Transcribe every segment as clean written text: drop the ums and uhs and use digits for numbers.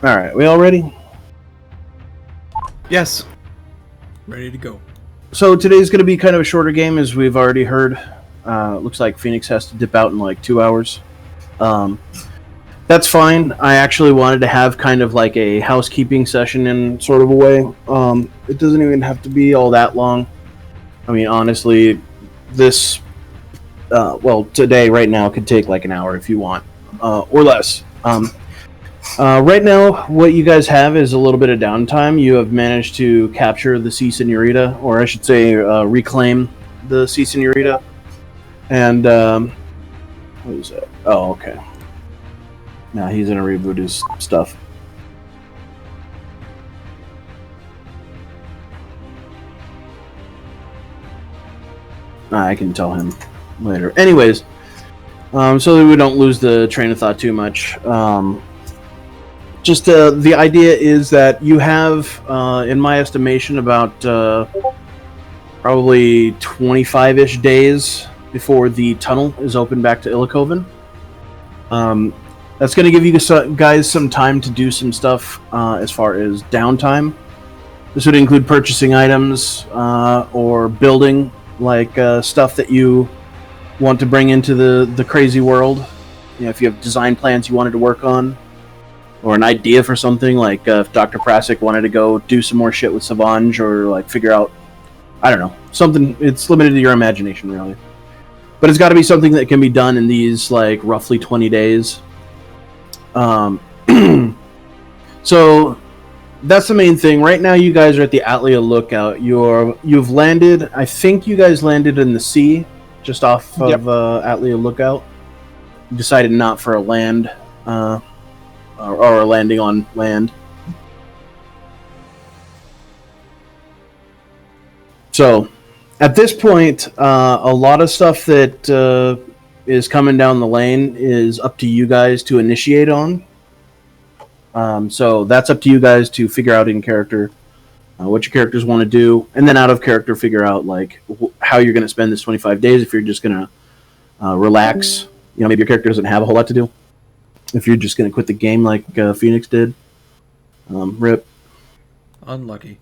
All right, we all ready? Yes. Ready to go. So today's going to be kind of a shorter game, as we've already heard. Looks like Phoenix has to dip out in like 2 hours. That's fine. I actually wanted to have kind of like a housekeeping session in sort of a way. It doesn't even have to be all that long. I mean, honestly, this, today, right now, could take like an hour if you want, or less. Right now, what you guys have is a little bit of downtime. You have managed to capture the Sea Senorita, or I should say, reclaim the Sea Senorita. And, what is that? Oh, okay. Now he's gonna reboot his stuff. I can tell him later. Anyways, so that we don't lose the train of thought too much. Just the idea is that you have, in my estimation, about probably 25-ish days before the tunnel is open back to Illicoven. That's going to give you guys some time to do some stuff as far as downtime. This would include purchasing items or building like stuff that you want to bring into the crazy world. You know, if you have design plans you wanted to work on, or an idea for something, like if Dr. Prasik wanted to go do some more shit with Savange, or like figure out, I don't know, something. It's limited to your imagination, really. But it's got to be something that can be done in these like roughly 20 days. So that's the main thing. Right now, you guys are at the Atlia Lookout. You've landed. I think you guys landed in the sea, just off of Atlia Lookout. You decided not for a land, or a landing on land. So, at this point, a lot of stuff that is coming down the lane is up to you guys to initiate on. So that's up to you guys to figure out in character what your characters want to do, and then out of character figure out like how you're going to spend this 25 days. If you're just going to relax, you know, maybe your character doesn't have a whole lot to do. If you're just going to quit the game like Phoenix did, rip. Unlucky.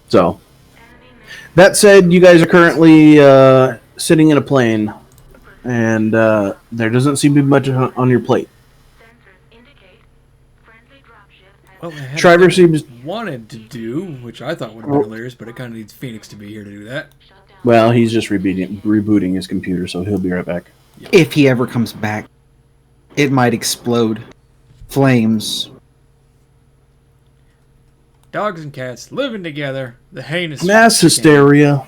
So, that said, you guys are currently sitting in a plane, and there doesn't seem to be much on your plate. Well, they had Shriver seems wanted to do, which I thought would have been hilarious, but it kind of needs Phoenix to be here to do that. well, he's just rebooting his computer, so he'll be right back. If he ever comes back, it might explode. Flames. Dogs and cats living together. The heinous Mass hysteria.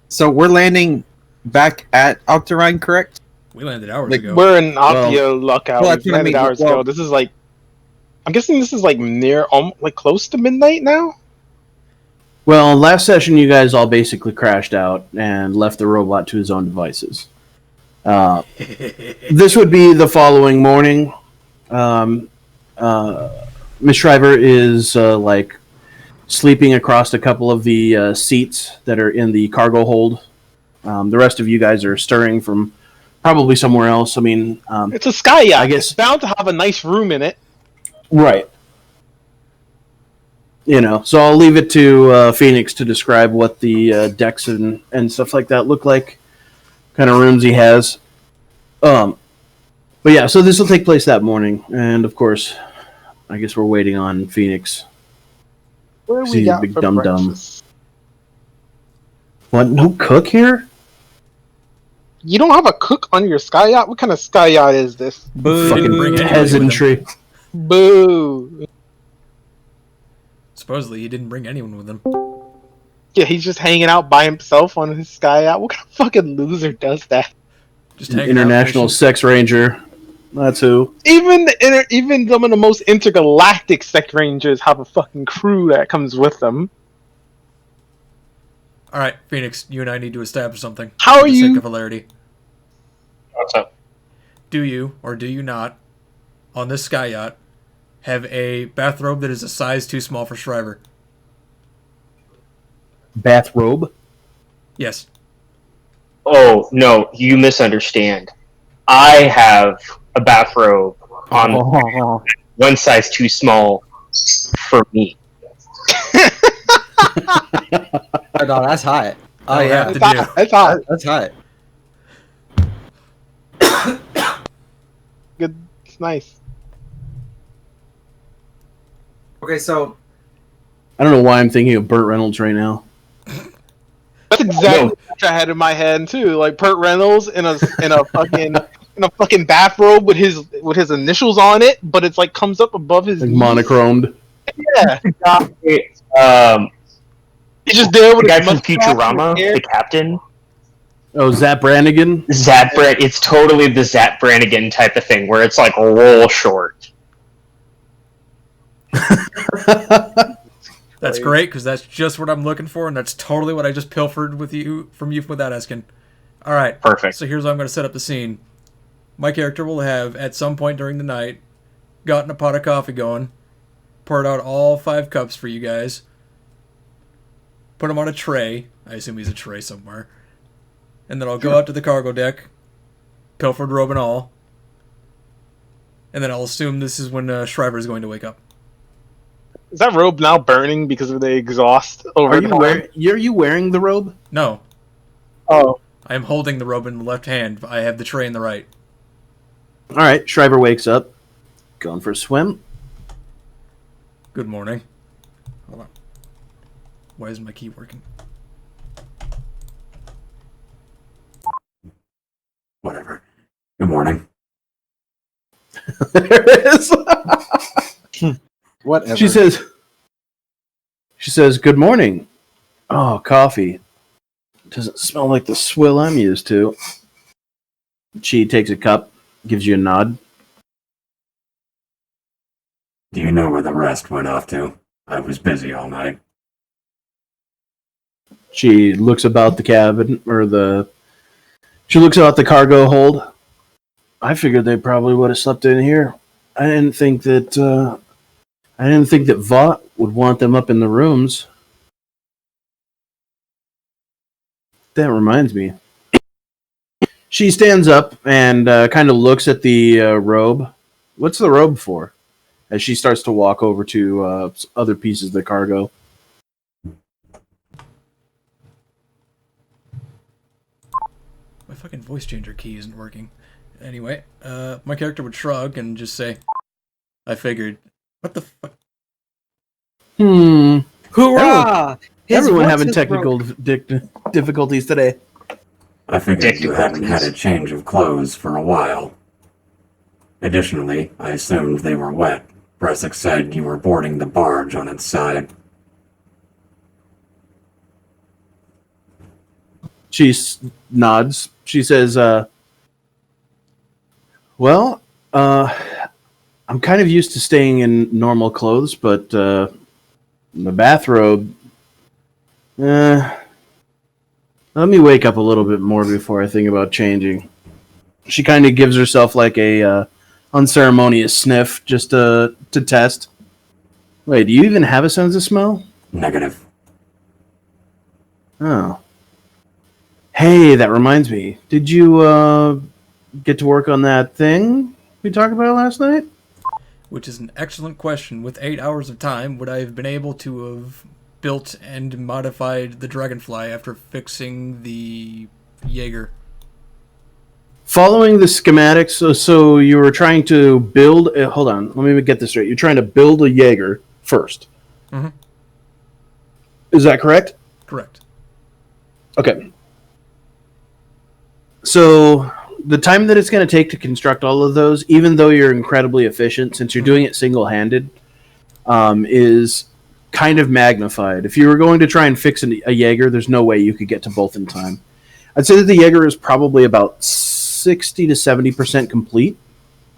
So we're landing back at Octarine, correct? We landed hours Like ago. we're in Apia Lookout. well, We that's what I landed mean. hours Well- ago. This is like, I'm guessing this is like near, like close to midnight now. Well, last session you guys all basically crashed out and left the robot to his own devices. This would be the following morning. Miss Shriver is like sleeping across a couple of the seats that are in the cargo hold. The rest of you guys are stirring from probably somewhere else. I mean, It's a Sky-Yacht. I guess- It's bound to have a nice room in it. right. You know, so I'll leave it to Phoenix to describe what the decks and stuff like that look like. Kind of rooms he has. But yeah, so this will take place that morning, and of course, I guess we're waiting on Phoenix. What do See, we got big for dum-dum. breakfast? What? No cook here? You don't have a cook on your Sky-Yacht? What kind of Sky-Yacht is this? Didn't Fucking bring anybody with peasantry. Boo! Supposedly, he didn't bring anyone with him. Yeah, he's just hanging out by himself on his Sky-Yacht. What kind of fucking loser does that? Just hanging out, International fishing. Sex Ranger. That's who. Even some of the most intergalactic Sec Rangers have a fucking crew that comes with them. All right, Phoenix, you and I need to establish something. How for are the sake you? of hilarity. What's up? Do you or do you not, on this sky yacht, have a bathrobe that is a size too small for Shriver? Bathrobe. Yes. Oh, no, you misunderstand. I have a bathrobe on Oh, one size too small for me. no, that's hot. Oh That'll yeah, have to It's do. hot. It's hot. that's hot. Good. It's nice. Okay, so I don't know why I'm thinking of Burt Reynolds right now. That's exactly what I had in my head too. Like Burt Reynolds in a fucking bathrobe with his initials on it, but it's like comes up above his Like knees. monochromed. Yeah, Um, he's just there the with guy his from mustache Futurama, and hair. the captain, Oh, Zap Brannigan? Zap Brand. It's totally the Zap Brannigan type of thing, where it's like roll short. That's great because that's just what I'm looking for, and that's totally what I just pilfered from you without asking. All right, Perfect. so here's how I'm going to set up the scene. My character will have, at some point during the night, gotten a pot of coffee going, poured out all 5 cups for you guys, put them on a tray. I assume he's a tray somewhere. And then I'll go out to the cargo deck, pilfered robe and all, and then I'll assume this is when Shriver is going to wake up. Is that robe now burning because of the exhaust over Are time? you wearing the robe? No, Oh, I am holding the robe in the left hand. I have the tray in the right. Alright, Shriver wakes up. Going for a swim. Good morning. Hold on. Why isn't my key working? Whatever. Good morning. There it is. Whatever. She says, good morning. Oh, coffee. Doesn't smell like the swill I'm used to. She takes a cup, gives you a nod. Do you know where the rest went off to? I was busy all night. She looks about the cabin, she looks out the cargo hold. I figured they probably would have slept in here. I didn't think that Vought would want them up in the rooms. That reminds me. She stands up and kind of looks at the robe. What's the robe for? As she starts to walk over to other pieces of the cargo. My fucking voice changer key isn't working. Anyway, my character would shrug and just say, I figured. What the fuck? Hoorah! Everyone having technical difficulties today. I figured you hadn't had a change of clothes for a while. Additionally, I assumed they were wet. Bresic said you were boarding the barge on its side. She nods. She says, well, I'm kind of used to staying in normal clothes, but the bathrobe, let me wake up a little bit more before I think about changing. She kind of gives herself like a unceremonious sniff just to test. Wait, do you even have a sense of smell? Negative. Oh. Hey, that reminds me. Did you get to work on that thing we talked about last night? Which is an excellent question. With 8 hours of time, would I have been able to have built and modified the Dragonfly after fixing the Jaeger? Following the schematics, so you were trying to build... hold on, let me get this straight. You're trying to build a Jaeger first. Mm-hmm. Is that correct? Correct. Okay. So the time that it's going to take to construct all of those, even though you're incredibly efficient, since you're doing it single-handed, is kind of magnified. If you were going to try and fix a Jaeger, there's no way you could get to both in time. I'd say that the Jaeger is probably about 60 to 70% complete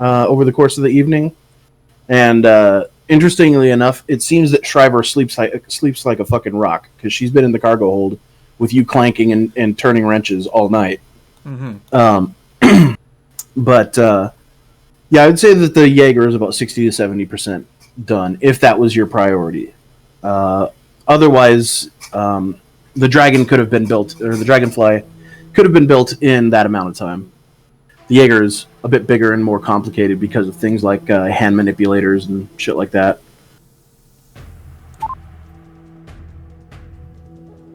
over the course of the evening. And interestingly enough, it seems that Shriver sleeps like a fucking rock, because she's been in the cargo hold with you clanking and turning wrenches all night. Mm-hmm. But yeah, I would say that the Jaeger is about 60 to 70% done, if that was your priority. Otherwise, the dragon could have been built, or the Dragonfly could have been built in that amount of time. The Jaeger's a bit bigger and more complicated because of things like hand manipulators and shit like that.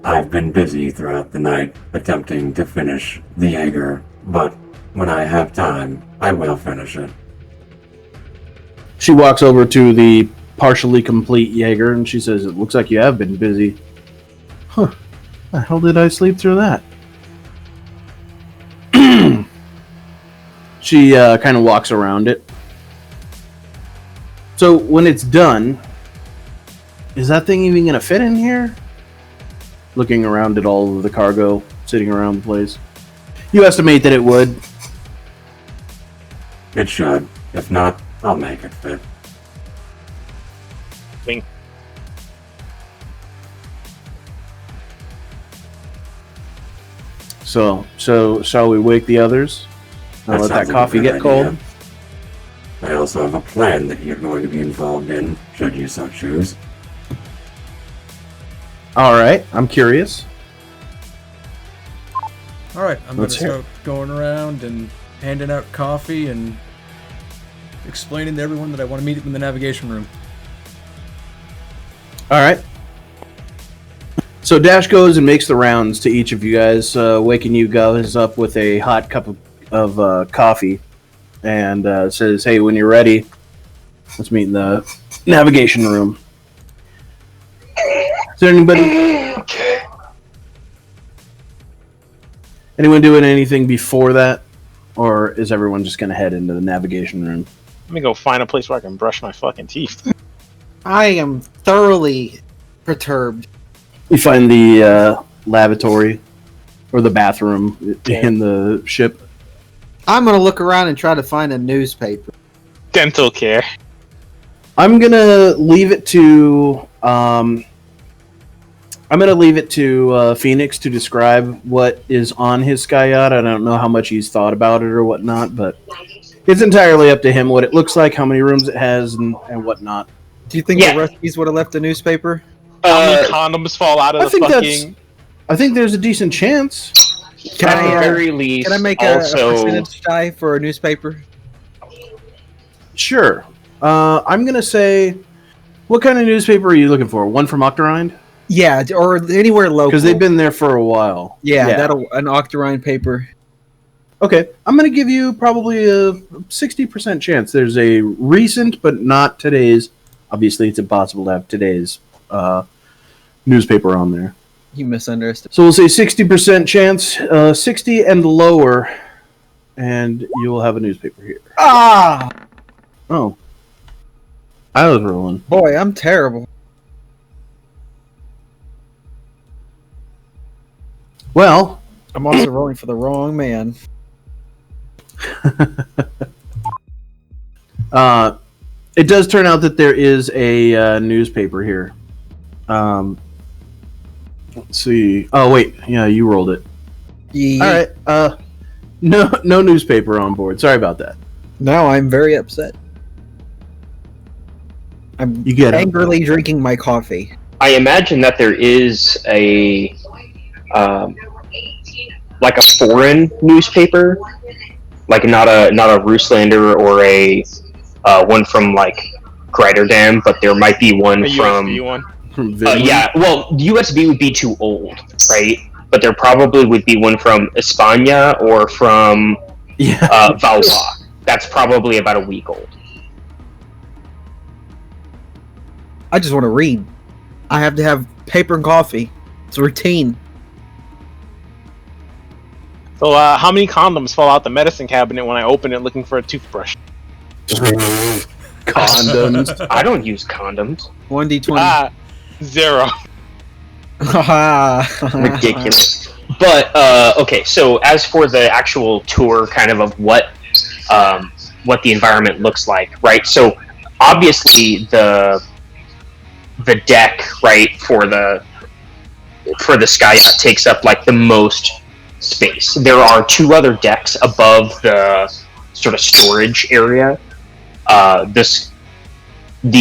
I've been busy throughout the night attempting to finish the Jaeger, but when I have time, I will finish it. She walks over to the partially complete Jaeger and she says, "It looks like you have been busy." Huh. The hell did I sleep through that? She kind of walks around it. So when it's done, is that thing even going to fit in here? Looking around at all of the cargo sitting around the place. You estimate that it would. It should. If not, I'll make it fit. So shall we wake the others? I'll let that sounds like a coffee good get cold. idea. I also have a plan that you're going to be involved in, should you so choose. Alright, I'm curious. Alright, I'm going Let's to hear start going around and handing out coffee and explaining to everyone that I want to meet them in the navigation room. Alright. So Dash goes and makes the rounds to each of you guys, waking you guys up with a hot cup of coffee, and says, "Hey, when you're ready, let's meet in the navigation room." Is there anybody? Anyone doing anything before that, or is everyone just gonna head into the navigation room? Let me go find a place where I can brush my fucking teeth. I am thoroughly perturbed. You find the lavatory or the bathroom in the ship. I'm gonna look around and try to find a newspaper. Dental care. I'm gonna leave it to Phoenix to describe what is on his Sky-Yacht. I don't know how much he's thought about it or whatnot, but it's entirely up to him what it looks like, how many rooms it has, and whatnot. Do you think Yeah. the Ruskies would have left a newspaper? How many condoms fall out of I the think fucking... I think there's a decent chance. Can At the I, very least, Can I make a percentage die for a newspaper? Sure. I'm gonna say, what kind of newspaper are you looking for? One from Octarine? Yeah, or anywhere local. Because they've been there for a while. Yeah, that'll an Octarine paper. Okay, I'm going to give you probably a 60% chance. There's a recent, but not today's. Obviously, it's impossible to have today's newspaper on there. You misunderstood. So we'll say 60% chance, 60 and lower, and you will have a newspaper here. Ah, Oh. I was rolling. boy, I'm terrible. Well, I'm also rolling for the wrong man. it does turn out that there is a newspaper here. Let's see. Oh wait, yeah, you rolled it. Yeah. All right. No newspaper on board. Sorry about that. Now I'm very upset. I'm You get it. angrily drinking my coffee. I imagine that there is a like a foreign newspaper, like not a Rooslander or a one from like Greiterdam, but there might be one A from USB one. From Vinland. yeah. Well, USB would be too old, right? But there probably would be one from España or from Yeah. Valois. That's probably about a week old. I just want to read. I have to have paper and coffee. It's a routine. So, how many condoms fall out the medicine cabinet when I open it looking for a toothbrush? Condoms. I don't use condoms. 1d20. 0. Ridiculous. But okay, so as for the actual tour, kind of what the environment looks like, right? So obviously the deck, right, for the Sky-Yacht takes up like the most space. There are 2 other decks above the sort of storage area. The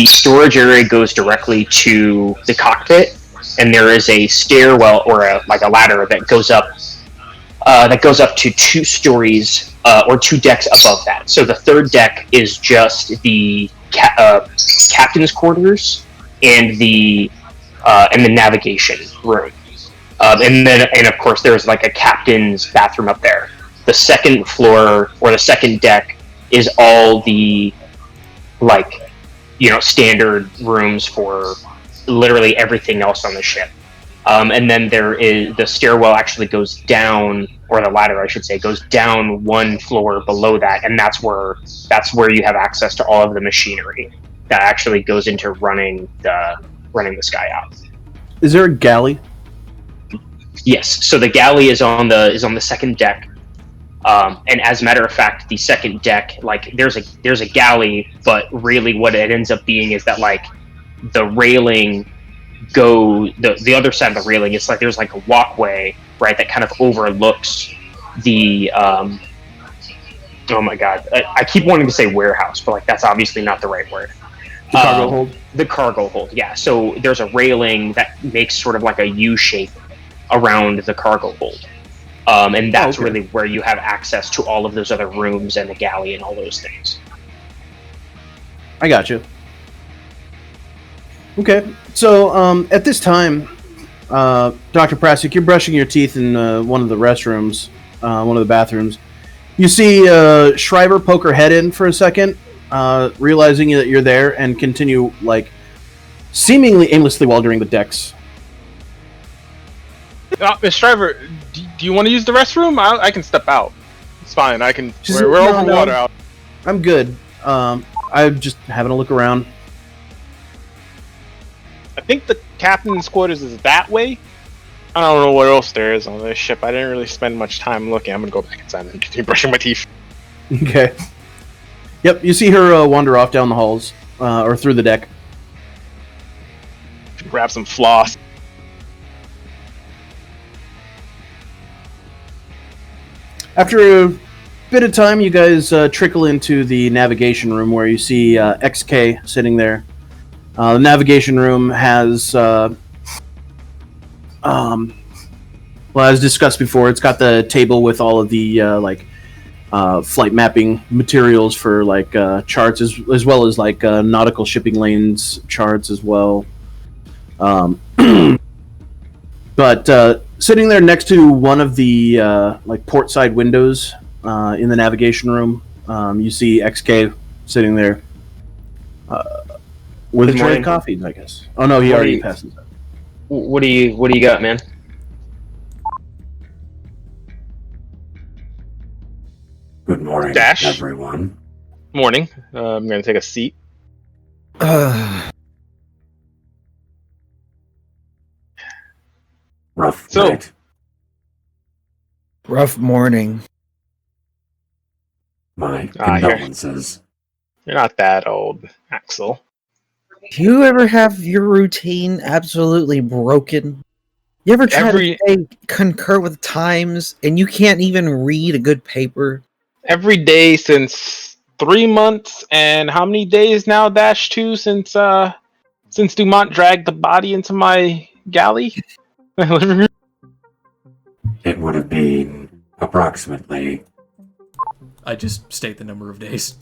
storage area goes directly to the cockpit, and there is a stairwell or a ladder that goes up that goes up to 2 stories or 2 decks above that. So the third deck is just the captain's quarters and the navigation room. And of course there's like a captain's bathroom up there. The second floor or the second deck is all the standard rooms for literally everything else on the ship. And then there is the stairwell actually goes down, or the ladder I should say, goes down 1 floor below that, and that's where you have access to all of the machinery that actually goes into running the Sky-Yacht. Is there a galley? Yes. So the galley is on the second deck, and as a matter of fact, the second deck, there's a galley, but really what it ends up being is that the railing the other side of the railing. It's there's a walkway, right, that kind of overlooks the oh my god, I keep wanting to say warehouse, but that's obviously not the right word. The cargo hold? The cargo hold, yeah. So there's a railing that makes sort of a U shape around the cargo hold. And that's really where you have access to all of those other rooms and the galley and all those things. I got you. Okay, so at this time, Dr. Prasik, you're brushing your teeth in one of the restrooms, one of the bathrooms. You see Shriver poke her head in for a second, realizing that you're there, and continue, seemingly aimlessly wandering the decks. Miss Shriver, do you want to use the restroom? I can step out. It's fine. I can. We're over water out. I'm good. I'm just having a look around. I think the captain's quarters is that way. I don't know what else there is on this ship. I didn't really spend much time looking. I'm gonna go back inside and continue brushing my teeth. Okay. Yep, you see her wander off down the halls, or through the deck. Grab some floss. After a bit of time, you guys trickle into the navigation room where you see XK sitting there. The navigation room has, well, as discussed before, it's got the table with all of the flight mapping materials for charts, as well as nautical shipping lanes charts as well. But sitting there next to one of the port side windows in the navigation room, you see XK sitting there. With a tray of coffee, I guess. Oh no, he already passed it. What do you got, man? Good morning, Dash. everyone. Morning. I'm gonna take a seat. Rough So- night. Rough morning. My Ah, here. condolences. You're not that old, Axel. Do you ever have your routine absolutely broken? You ever try to concur with times and you can't even read a good paper? Every day since 3 months, and how many days now, Dash 2, since Dumont dragged the body into my galley? My living room? It would have been approximately. I just state the number of days.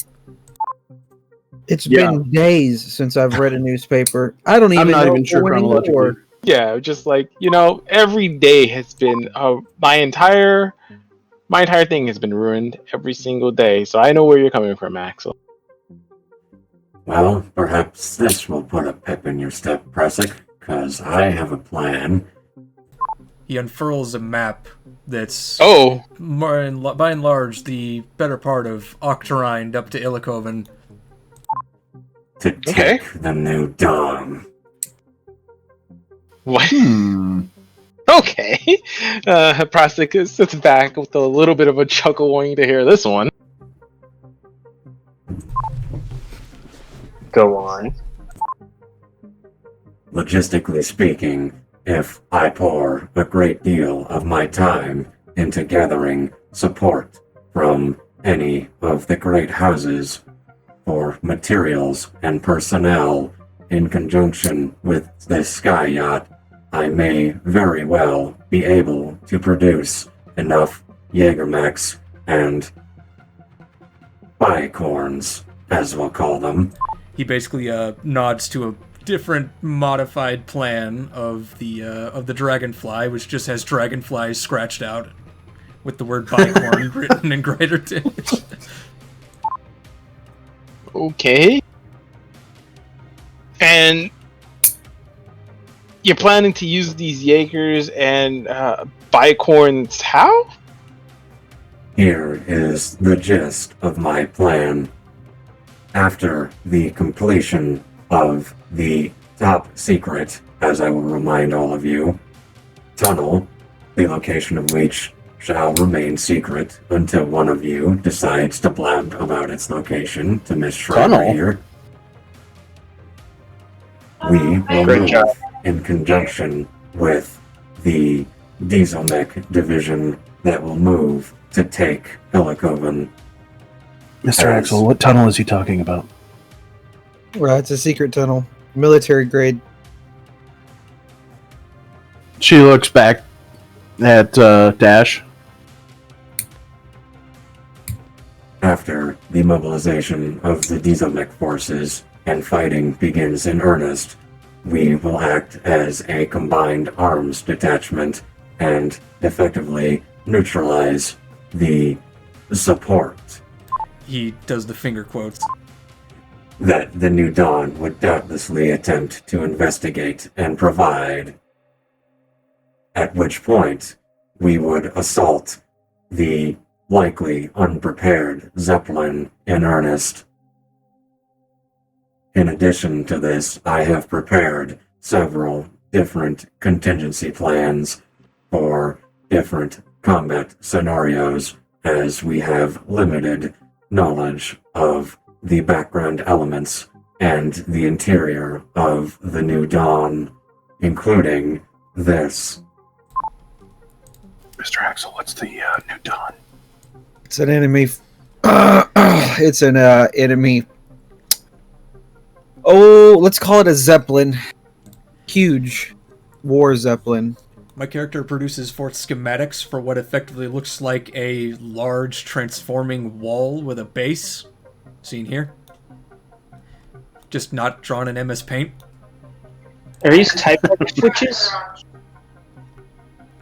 It's been days since I've read a newspaper. I don't even I'm not know even sure chronologically. anymore. Yeah, just every day has been my entire thing has been ruined every single day. So I know where you're coming from, Axel. Well, perhaps this will put a pep in your step, Pressic, because I have a plan. He unfurls a map that's Oh, by and large the better part of Octarine up to Illicoven. To take the new dawn. what? Okay. Prostic sits back with a little bit of a chuckle wanting to hear this one. Go on. Logistically speaking, if I pour a great deal of my time into gathering support from any of the great houses for materials and personnel in conjunction with this Sky-Yacht, I may very well be able to produce enough Jägermechs and bicorns, as we'll call them. He basically nods to a different modified plan of the dragonfly, which just has dragonflies scratched out with the word bicorn written in greater text. Okay. And you're planning to use these Jaegers and bicorns how? Here is the gist of my plan. After the completion of the top secret, as I will remind all of you, tunnel, the location of which shall remain secret until one of you decides to blab about its location to Miss Schreiber Tunnel? here. We will move in conjunction with the Dieselmech division that will move to take Helicoven. Mr. Axel, what tunnel is he talking about? Well, it's a secret tunnel. Military grade. She looks back at Dash. After the mobilization of the Dieselmech forces and fighting begins in earnest, we will act as a combined arms detachment and effectively neutralize the support He does the finger quotes. that the New Dawn would doubtlessly attempt to investigate and provide, at which point we would assault the likely unprepared Zeppelin in earnest. In addition to this, I have prepared several different contingency plans for different combat scenarios, as we have limited knowledge of the background elements and the interior of the New Dawn, including this. Mr. Axel, what's the New Dawn? It's an enemy. It's an enemy. Oh, let's call it a Zeppelin. Huge war Zeppelin. My character produces forth schematics for what effectively looks like a large transforming wall with a base. Seen here. Just not drawn in MS Paint. Are these typewriter switches?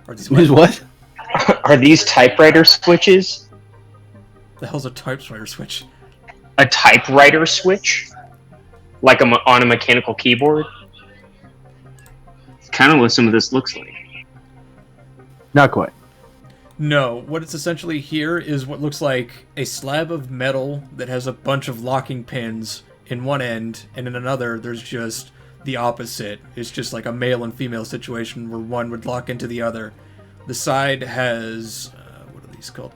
Are these Is what? Are these typewriter switches? The hell's a typewriter switch? A typewriter switch? Like on a mechanical keyboard? It's kind of what some of this looks like. Not quite. No, what it's essentially here is what looks like a slab of metal that has a bunch of locking pins in one end, and in another there's just the opposite. It's just like a male and female situation where one would lock into the other. The side has... what are these called?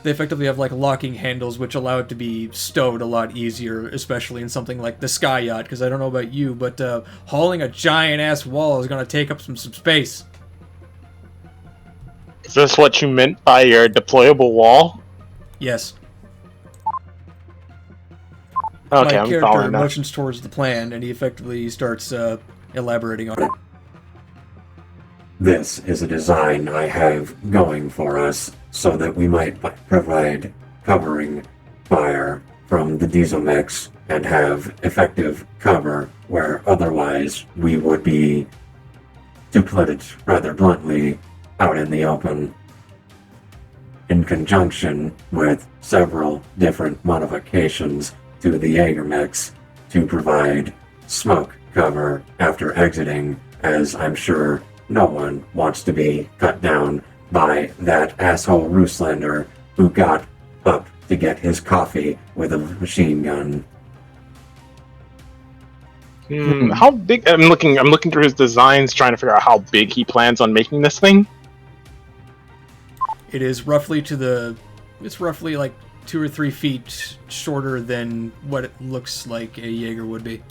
They effectively have like locking handles which allow it to be stowed a lot easier, especially in something like the Sky-Yacht, because I don't know about you, but hauling a giant-ass wall is going to take up some space. Is this what you meant by your deployable wall? Yes. Okay, My I'm character following that. motions towards the plan, and he effectively starts elaborating on it. This is a design I have going for us so that we might provide covering fire from the Dieselmechs and have effective cover where otherwise we would be, to put it rather bluntly, out in the open. In conjunction with several different modifications to the Jägermechs to provide smoke cover after exiting, as I'm sure no one wants to be cut down by that asshole Russlander who got up to get his coffee with a machine gun. How big? I'm looking through his designs, trying to figure out how big he plans on making this thing. It is roughly it's roughly like 2 or 3 feet shorter than what it looks like a Jaeger would be.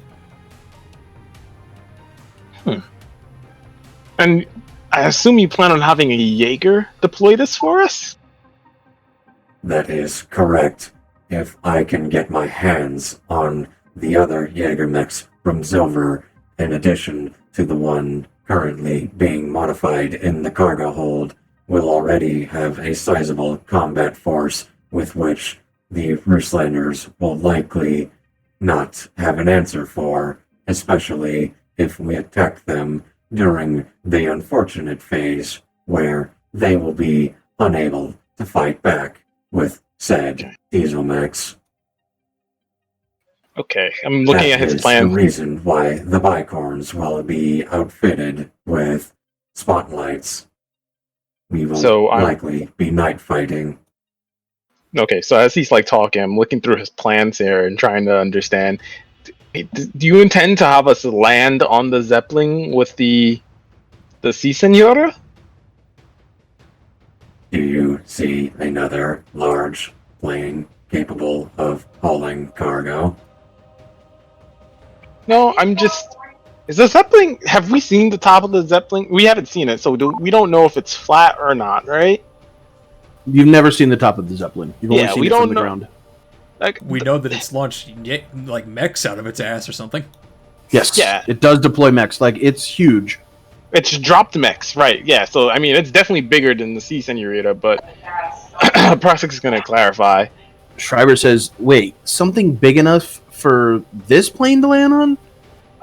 And I assume you plan on having a Jaeger deploy this for us? That is correct. If I can get my hands on the other Jägermechs from Silver, in addition to the one currently being modified in the cargo hold, will already have a sizable combat force with which the Ruslanders will likely not have an answer for, especially if we attack them during the unfortunate phase where they will be unable to fight back with said diesel mechs. Okay, I'm looking at his That is plan. the reason why the bicorns will be outfitted with spotlights. We will likely be night fighting. Okay, so as he's like talking, I'm looking through his plans here and trying to understand. Do you intend to have us land on the Zeppelin with the Sea Senora? Do you see another large plane capable of hauling cargo? No, I'm just. Is the Zeppelin? Have we seen the top of the Zeppelin? We haven't seen it, so we don't know if it's flat or not, right? You've never seen the top of the Zeppelin. You've only seen it from the ground. Like we know that it's launched like mechs out of its ass or something. Yes. Yeah. It does deploy mechs. Like, it's huge. It's dropped mechs, right? Yeah. So I mean, it's definitely bigger than the Sea Senorita, but Prospect is going to clarify. Schreiber says, "Wait, something big enough for this plane to land on?"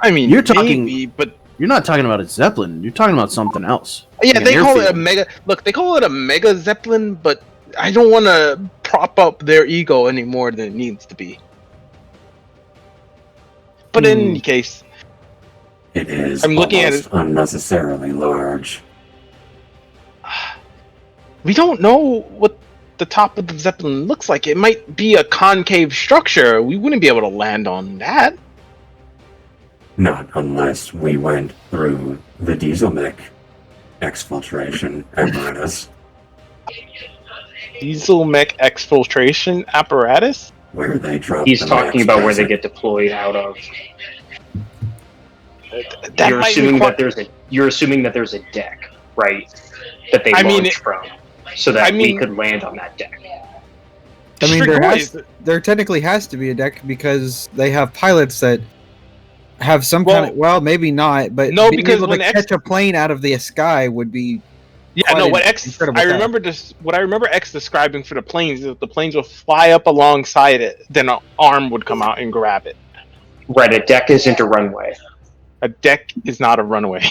I mean, you're talking, maybe, but you're not talking about a Zeppelin. You're talking about something else. Yeah, like they call it a mega. Look, they call it a mega Zeppelin, but I don't want to prop up their ego any more than it needs to be. But in any case, it is. I'm looking at it unnecessarily large. We don't know what the top of the Zeppelin looks like. It might be a concave structure. We wouldn't be able to land on that. Not unless we went through the diesel mech exfiltration apparatus. Diesel mech exfiltration apparatus? Where they drop. He's talking about where they get deployed out of. You're assuming that there's a deck, right? That they launch from, so that we could land on that deck. I mean, there technically has to be a deck because they have pilots that have some kind of. Well, maybe not, but no, being because able to catch a plane out of the sky would be. Yeah, no. What I remember X describing for the planes is that the planes would fly up alongside it, then an arm would come out and grab it. Right, a deck isn't a runway. A deck is not a runway.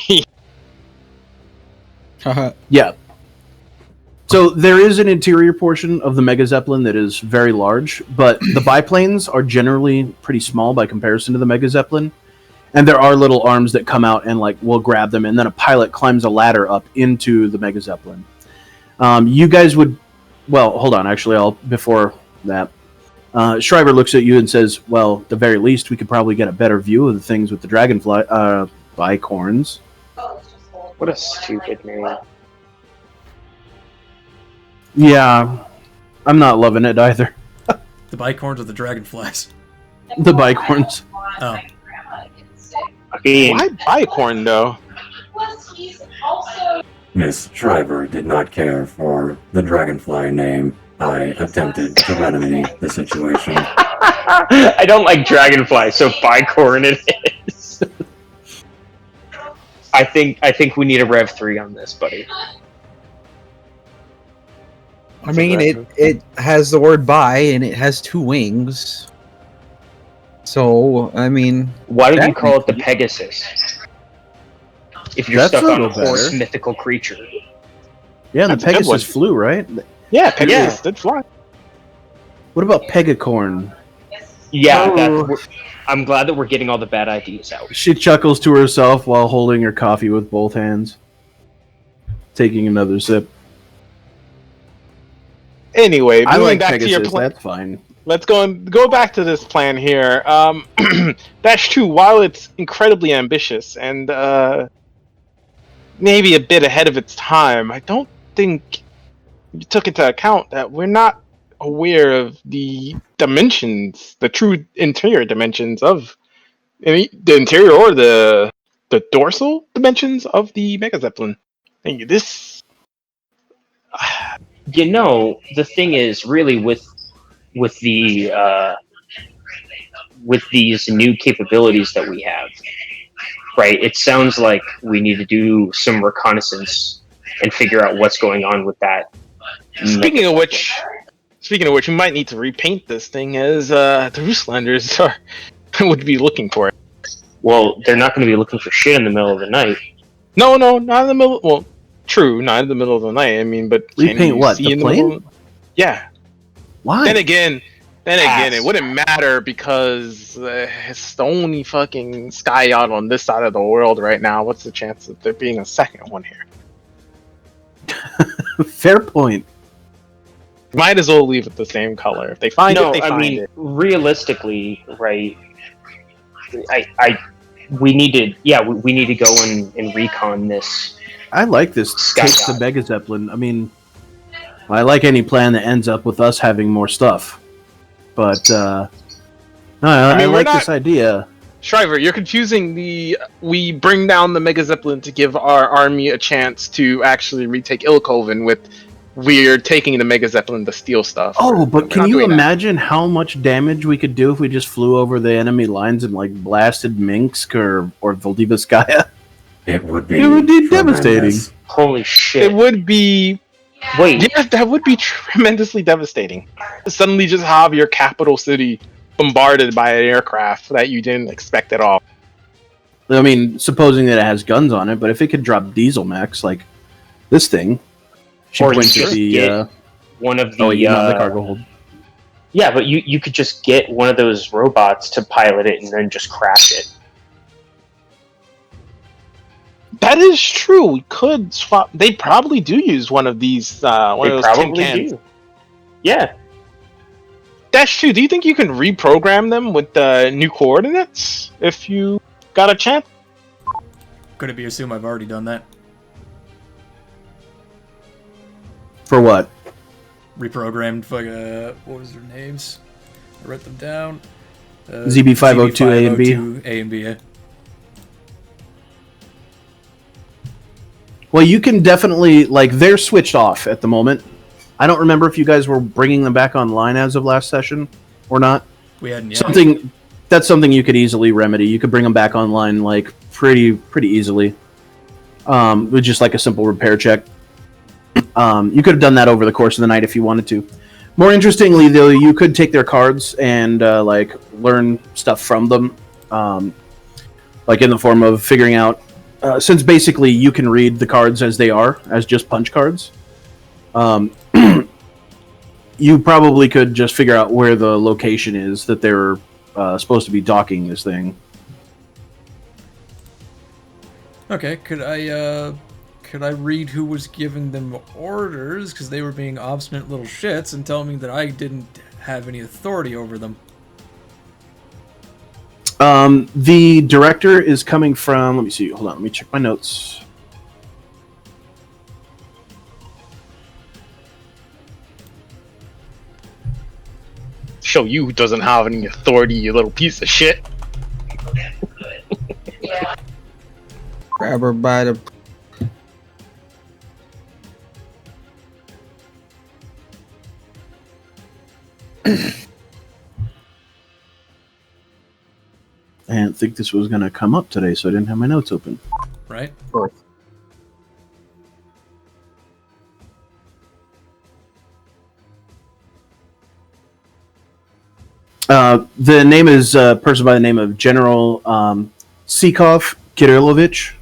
Yeah. So there is an interior portion of the Mega Zeppelin that is very large, but the biplanes are generally pretty small by comparison to the Mega Zeppelin. And there are little arms that come out and will grab them, and then a pilot climbs a ladder up into the Mega Zeppelin. You guys would, well, hold on. Actually, before that, Schreiber looks at you and says, "Well, at the very least, we could probably get a better view of the things with the dragonfly bicorns." What a stupid name. Yeah, I'm not loving it either. The bicorns or the dragonflies? The bicorns. Oh. Why bicorn though? Miss Shriver did not care for the dragonfly name. I attempted to remedy the situation. I don't like dragonfly, so bicorn it is. I think we need a Rev 3 on this, buddy. I mean, it has the word bi and it has 2 wings. So, I mean... Why don't you call it the Pegasus? If you're stuck on a horse mythical creature. Yeah, the Pegasus flew, right? Yeah, Pegasus did fly. What about Pegacorn? Yeah, I'm glad that we're getting all the bad ideas out. She chuckles to herself while holding her coffee with both hands. Taking another sip. Anyway, I like back Pegasus, to your plan. That's fine. Let's go back to this plan here. Dash 2, while it's incredibly ambitious and maybe a bit ahead of its time, I don't think you took into account that we're not aware of the dimensions, the true interior dimensions of the interior or the dorsal dimensions of the Mega Zeppelin. And this... the thing is, really, with these new capabilities that we have, right? It sounds like we need to do some reconnaissance and figure out what's going on with that. Speaking of which, we might need to repaint this thing as the Ruslanders would be looking for it. Well, they're not going to be looking for shit in the middle of the night. No, not in the middle. Well, true, not in the middle of the night. I mean, but can Repaint you what? see The in plane? the middle? Yeah. Why? Then again, Pass. it wouldn't matter because it's the only fucking Sky-Yacht on this side of the world right now. What's the chance of there being a second one here? Fair point. Might as well leave it the same color. If they find it, they find it. Realistically, right? We need to go and recon this. I like this. Take the Sky-Yacht. Mega Zeppelin. I mean, I like any plan that ends up with us having more stuff. But no, I like this idea. Shriver, you're confusing we bring down the Mega Zeppelin to give our army a chance to actually retake Ilkoven with we're taking the Mega Zeppelin to steal stuff. Oh, but can you imagine how much damage we could do if we just flew over the enemy lines and like blasted Minsk or Valdivskaya? It would be devastating. Holy shit. It would be... Wait. Yeah, that would be tremendously devastating. To suddenly just have your capital city bombarded by an aircraft that you didn't expect at all. I mean, supposing that it has guns on it, but if it could drop diesel mechs like this thing... Or just get one of the... Oh, you're not in the cargo hold. Yeah, but you could just get one of those robots to pilot it and then just crash it. That is true. We could swap... They probably do use one of these... one of those tin cans. Do. Yeah. That's true. Do you think you can reprogram them with new coordinates if you got a chance? Could it be assumed I've already done that? For what? Reprogrammed, what was their names? I wrote them down. ZB502 A and B. A and B, yeah. Well, you can definitely, like, they're switched off at the moment. I don't remember if you guys were bringing them back online as of last session or not. We hadn't yet. That's something you could easily remedy. You could bring them back online, like, pretty easily. With just, like, a simple repair check. You could have done that over the course of the night if you wanted to. More interestingly, though, you could take their cards and like learn stuff from them, like in the form of figuring out. Since basically you can read the cards as they are, as just punch cards, you probably could just figure out where the location is that they're supposed to be docking this thing. Okay, could I read who was giving them orders, because they were being obstinate little shits and telling me that I didn't have any authority over them? The director is coming from... Let me see. Hold on. Let me check my notes. Show you who doesn't have any authority, you little piece of shit. Grab her by the... I didn't think this was going to come up today, so I didn't have my notes open. Right? The name is a person by the name of General Sikov Kirillovich.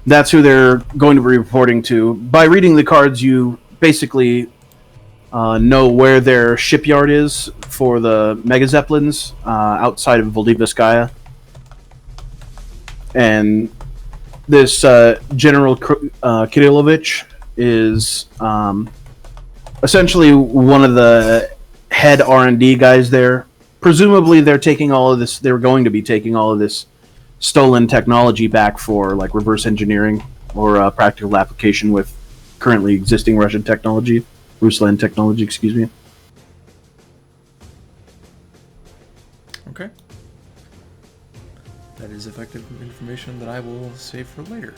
That's who they're going to be reporting to. By reading the cards, you basically know where their shipyard is for the Mega Zeppelins outside of Valdivskaya. And this General Kirillovich is essentially one of the head R&D guys there. Presumably, they're taking all of this. They're going to be taking all of this stolen technology back for like reverse engineering or practical application with currently existing Russian technology, Rusland technology. Excuse me. Okay. That is effective information that I will save for later.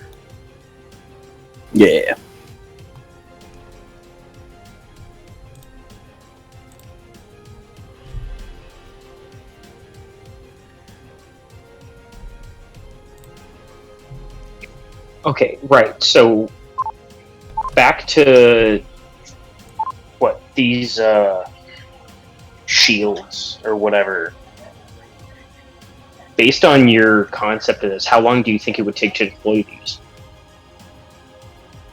Yeah. Okay, right. So back to what these shields or whatever. Based on your concept of this, how long do you think it would take to deploy these?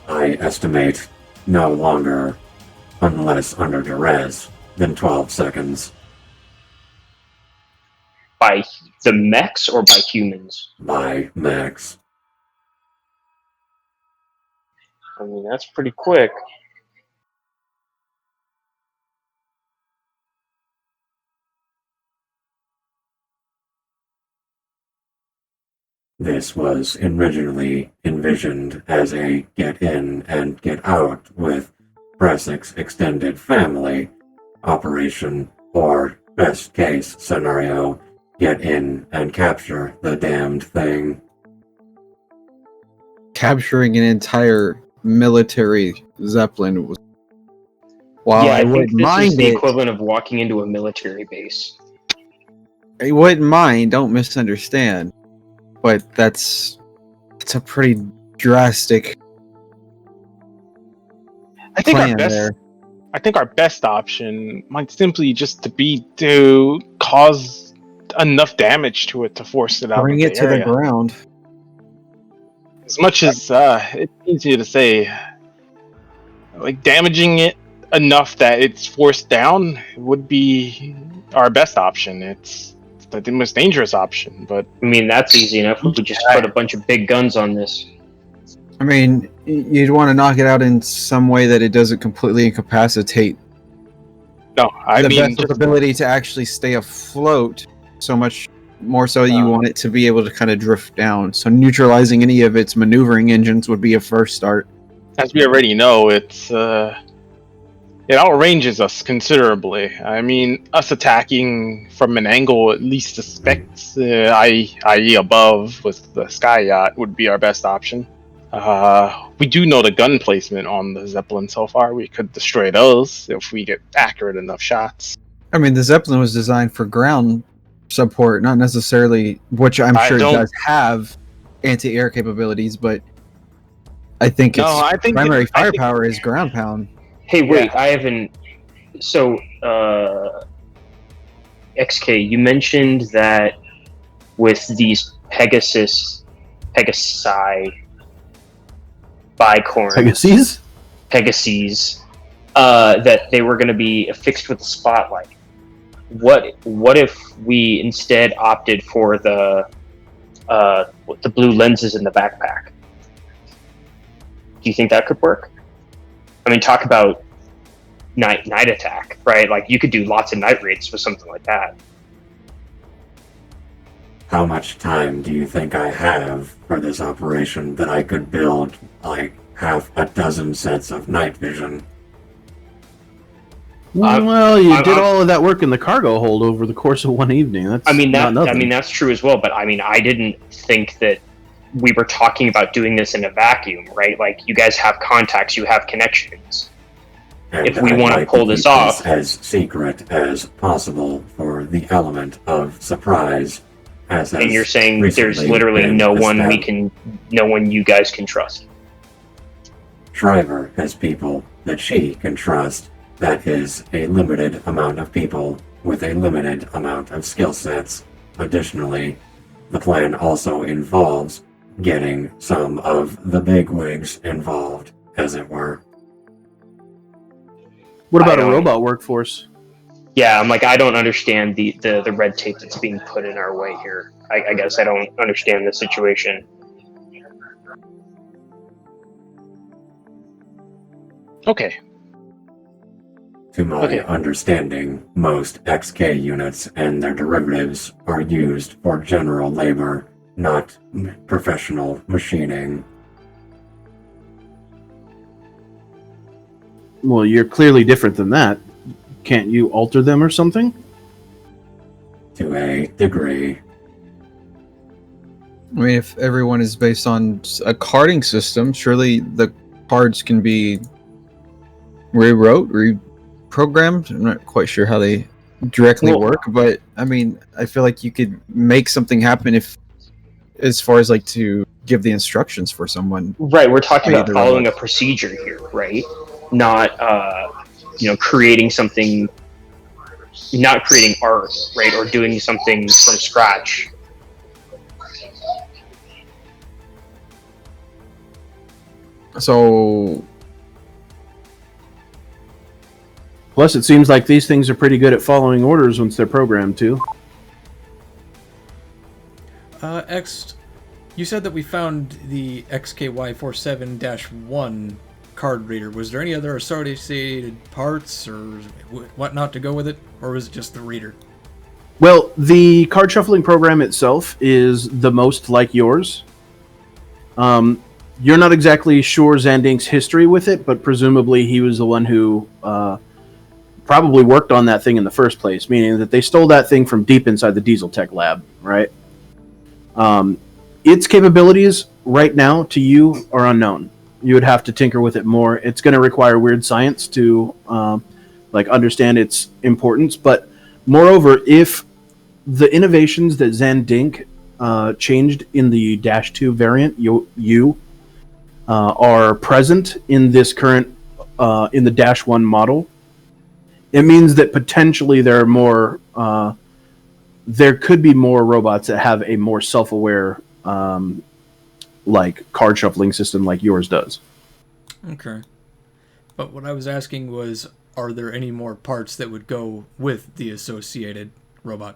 I estimate no longer, unless under duress, than 12 seconds. By the mechs or by humans? By max. I mean, that's pretty quick. This was originally envisioned as a get in and get out with Bressik's extended family operation, or best case scenario, get in and capture the damned thing. Capturing an entire military Zeppelin was. While yeah, I I think wouldn't this is mind the it, equivalent of walking into a military base. I wouldn't mind. Don't misunderstand, but it's a pretty drastic I think plan our best. there. I think our best option might simply just be to cause enough damage to it to force it out Bring of it the to the area. ground. As much as it's easy to say, like damaging it enough that it's forced down would be our best option. It's the most dangerous option, but I mean, that's easy enough. We just put a bunch of big guns on this. I mean, you'd want to knock it out in some way that it doesn't completely incapacitate no, I the mean, vessel's ability to actually stay afloat. So much more so, you want it to be able to kind of drift down. So neutralizing any of its maneuvering engines would be a first start. as we already know, it outranges us considerably. I mean, us attacking from an angle at least suspects, i.e. above with the Sky-Yacht, would be our best option. We do know the gun placement on the Zeppelin so far. We could destroy those if we get accurate enough shots. I mean, the Zeppelin was designed for ground support, not necessarily, which I'm sure it does have anti-air capabilities, but I think its primary firepower is ground pound. Hey, wait, I haven't. So, XK, you mentioned that with these Pegasi bicorn Pegasus, that they were going to be affixed with a spotlight. What if we instead opted for the blue lenses in the backpack? Do you think that could work? I mean, talk about night attack, right? Like, you could do lots of night raids with something like that. How much time do you think I have for this operation that I could build, like, half a dozen sets of night vision? Well, you did all of that work in the cargo hold over the course of one evening. That's true as well, but I mean, I didn't think that we were talking about doing this in a vacuum, right? Like, you guys have contacts, you have connections. And if we want to pull this off, as secret as possible for the element of surprise. And you're saying there's literally no one you guys can trust. Shriver has people that she can trust. That is a limited amount of people with a limited amount of skill sets. Additionally, the plan also involves getting some of the bigwigs involved, as it were. What about a robot workforce? Yeah, I'm like, I don't understand the red tape that's being put in our way here. I guess I don't understand the situation. Okay. To my understanding, most XK units and their derivatives are used for general labor, not professional machining. Well, you're clearly different than that. Can't you alter them or something? To a degree. I mean, if everyone is based on a carding system, surely the cards can be reprogrammed. I'm not quite sure how they directly work, but I mean, I feel like you could make something happen if as far as like to give the instructions for someone. Right, we're talking about following a procedure here, right? Not creating something, not creating art, right, or doing something from scratch. So plus it seems like these things are pretty good at following orders once they're programmed too. X, you said that we found the XKY47-1 card reader. Was there any other associated parts or whatnot to go with it, or was it just the reader? Well, the card shuffling program itself is the most like yours. You're not exactly sure Zandink's history with it, but presumably he was the one who probably worked on that thing in the first place, meaning that they stole that thing from deep inside the Diesel Tech lab, right? Its capabilities right now to you are unknown. You would have to tinker with it more. It's going to require weird science to understand its importance. But moreover, if the innovations that Zandink changed in the Dash 2 variant, you are present in this current in the Dash 1 model, it means that potentially there are more. There could be more robots that have a more self-aware, card shuffling system like yours does. Okay. But what I was asking was, are there any more parts that would go with the associated robot?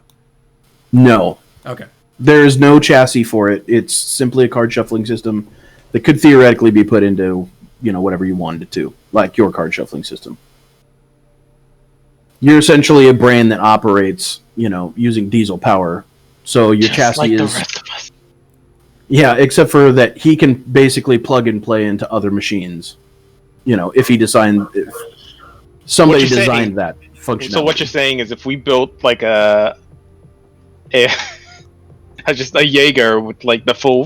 No. Okay. There is no chassis for it. It's simply a card shuffling system that could theoretically be put into, whatever you wanted it to, like your card shuffling system. You're essentially a brain that operates, using diesel power. So your Just chassis like is... the rest of us. Yeah, except for that he can basically plug and play into other machines. If somebody designed that functionality. So what you're saying is if we built like just a Jaeger with the full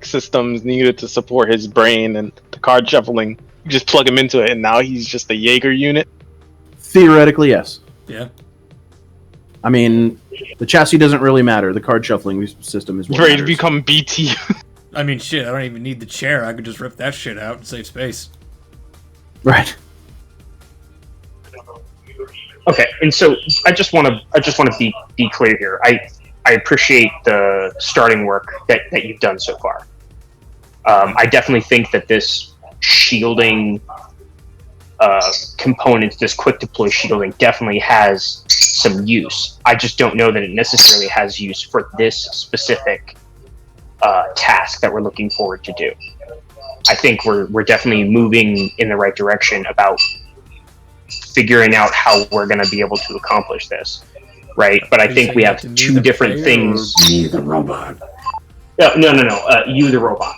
systems needed to support his brain and the card shuffling, you just plug him into it and now he's just a Jaeger unit? Theoretically, yes. Yeah. I mean, the chassis doesn't really matter. The card shuffling system is what ready matters. to become BT. I mean, shit, I don't even need the chair. I could just rip that shit out and save space. Right. Okay, and so I just want to be clear here. I appreciate the starting work that you've done so far. I definitely think that this shielding component, this quick deploy shielding, definitely has some use. I just don't know that it necessarily has use for this specific task that we're looking forward to do. I think we're definitely moving in the right direction about figuring out how we're going to be able to accomplish this, right? But I think we have two different things. Me, the robot. No, you, the robot.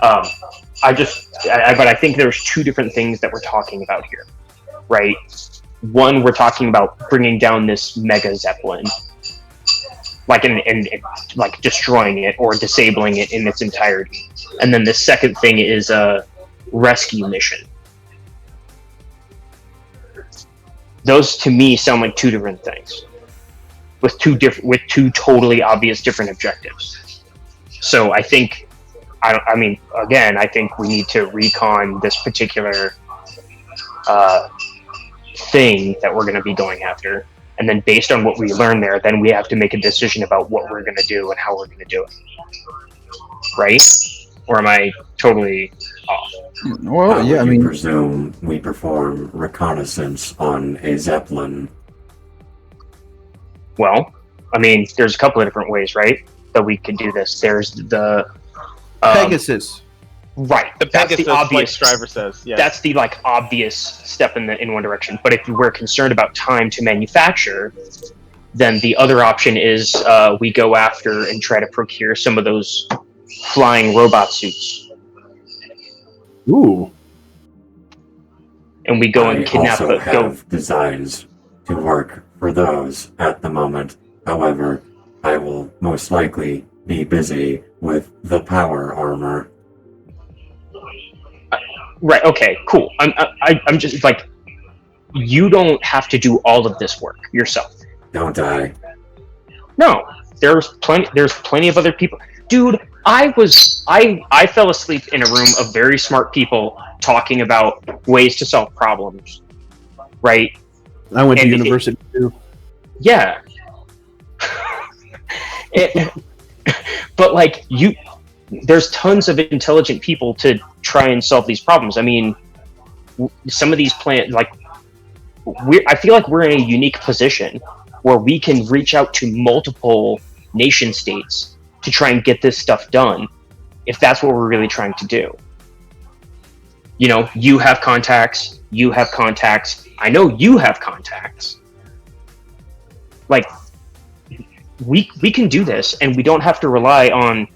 But I think there's two different things that we're talking about here, right? One, we're talking about bringing down this mega zeppelin, and destroying it or disabling it in its entirety. And then the second thing is a rescue mission. Those to me sound like two different things, with two totally obvious different objectives. So I think, I think we need to recon this particular thing that we're going to be going after, and then based on what we learn there, then we have to make a decision about what we're going to do and how we're going to do it. Right? Or am I totally off? Well, yeah, I presume we perform reconnaissance on a Zeppelin. Well, there's a couple of different ways, right, that we could do this. There's the Pegasus. Right. The Pegasus, obvious, like Striver says. Yeah. That's the obvious step in one direction. But if we're concerned about time to manufacture, then the other option is we go after and try to procure some of those flying robot suits. Ooh. And we go and kidnap. I also have designs to work for those at the moment. However, I will most likely be busy with the power armor. Right. Okay. Cool. I'm just you don't have to do all of this work yourself. Don't I? No. There's plenty of other people. Dude, I fell asleep in a room of very smart people talking about ways to solve problems, right? I went to university too. Yeah. But like there's tons of intelligent people to try and solve these problems. I mean, some of these plans, like, I feel like we're in a unique position where we can reach out to multiple nation states to try and get this stuff done, if that's what we're really trying to do. You know, you have contacts, I know you have contacts. Like, we can do this, and we don't have to rely on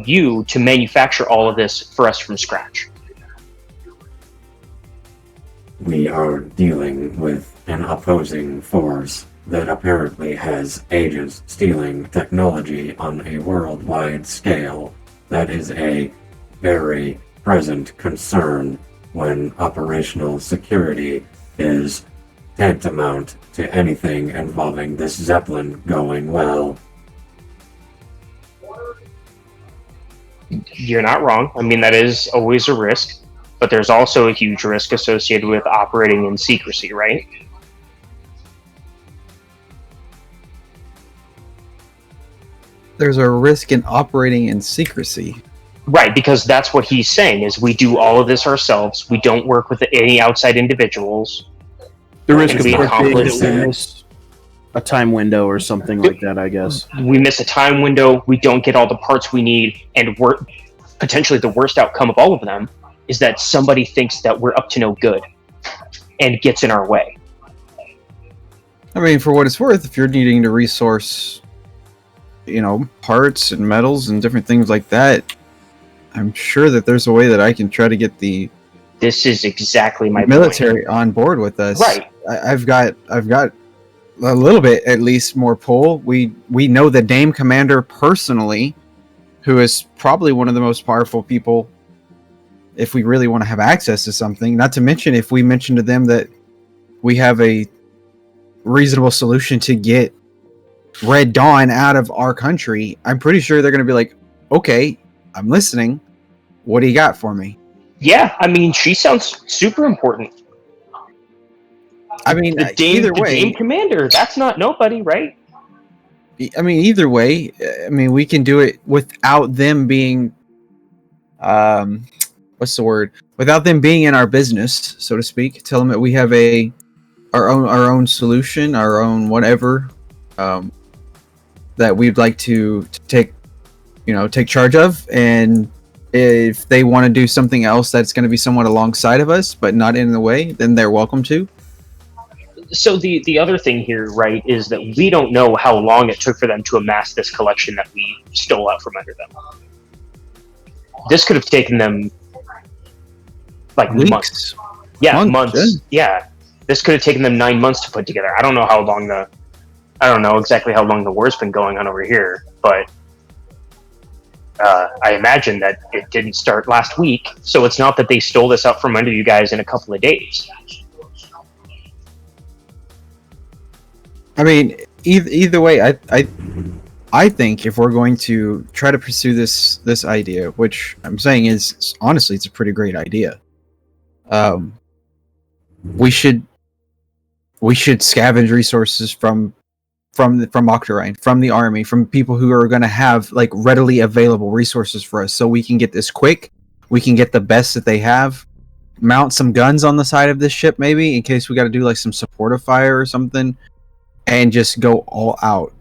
you to manufacture all of this for us from scratch. We are dealing with an opposing force that apparently has agents stealing technology on a worldwide scale. That is a very present concern when operational security is tantamount to anything involving this Zeppelin going well. You're not wrong. I mean, that is always a risk, but there's also a huge risk associated with operating in secrecy, right? There's a risk in operating in secrecy. Right, because that's what he's saying, is we do all of this ourselves. We don't work with any outside individuals. The risk of miss a time window or something like that, I guess. We miss a time window, we don't get all the parts we need, and we're potentially the worst outcome of all of them is that somebody thinks that we're up to no good and gets in our way. I mean, for what it's worth, if you're needing to resource, you know, parts and metals and different things like that, I'm sure that there's a way that I can try to get the this is exactly my military point. On board with us. Right. I've got a little bit at least more pull. We know the Dame Commander personally, who is probably one of the most powerful people if we really want to have access to something. Not to mention if we mention to them that we have a reasonable solution to get Red Dawn out of our country, I'm pretty sure they're going to be like, okay, I'm listening. What do you got for me? Yeah, I mean, she sounds super important. I mean, the Dame Commander, that's not nobody, right? I mean, either way, I mean, we can do it without them being, what's the word? Without them being in our business, so to speak. Tell them that we have our own solution, our own whatever, that we'd like to take charge of, and if they want to do something else that's going to be somewhat alongside of us, but not in the way, then they're welcome to. So the other thing here, right, is that we don't know how long it took for them to amass this collection that we stole out from under them. This could have taken them like weeks. Months. Yeah, months. Yeah. This could have taken them 9 months to put together. I don't know exactly how long the war's been going on over here, but I imagine that it didn't start last week, so it's not that they stole this out from under you guys in a couple of days. I mean, either way, I think if we're going to try to pursue this idea, which I'm saying is honestly, it's a pretty great idea. We should scavenge resources from Octarine, from the army, from people who are going to have like readily available resources for us, so we can get this quick. We can get the best that they have. Mount some guns on the side of this ship, maybe in case we got to do like some supportive fire or something, and just go all out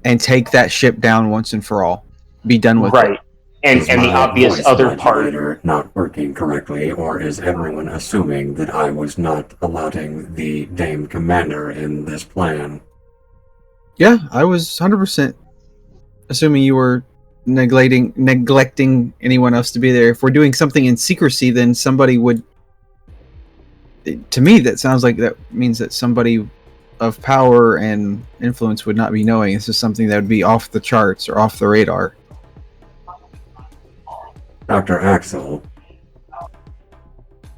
and take that ship down once and for all. Be done with it. And the obvious other part not working correctly, or is everyone assuming that I was not allotting the Dame Commander in this plan? Yeah, I was 100% assuming you were neglecting anyone else to be there. If we're doing something in secrecy, then somebody would... To me, that sounds like that means that somebody of power and influence would not be knowing. This is something that would be off the charts or off the radar. Dr. Axel,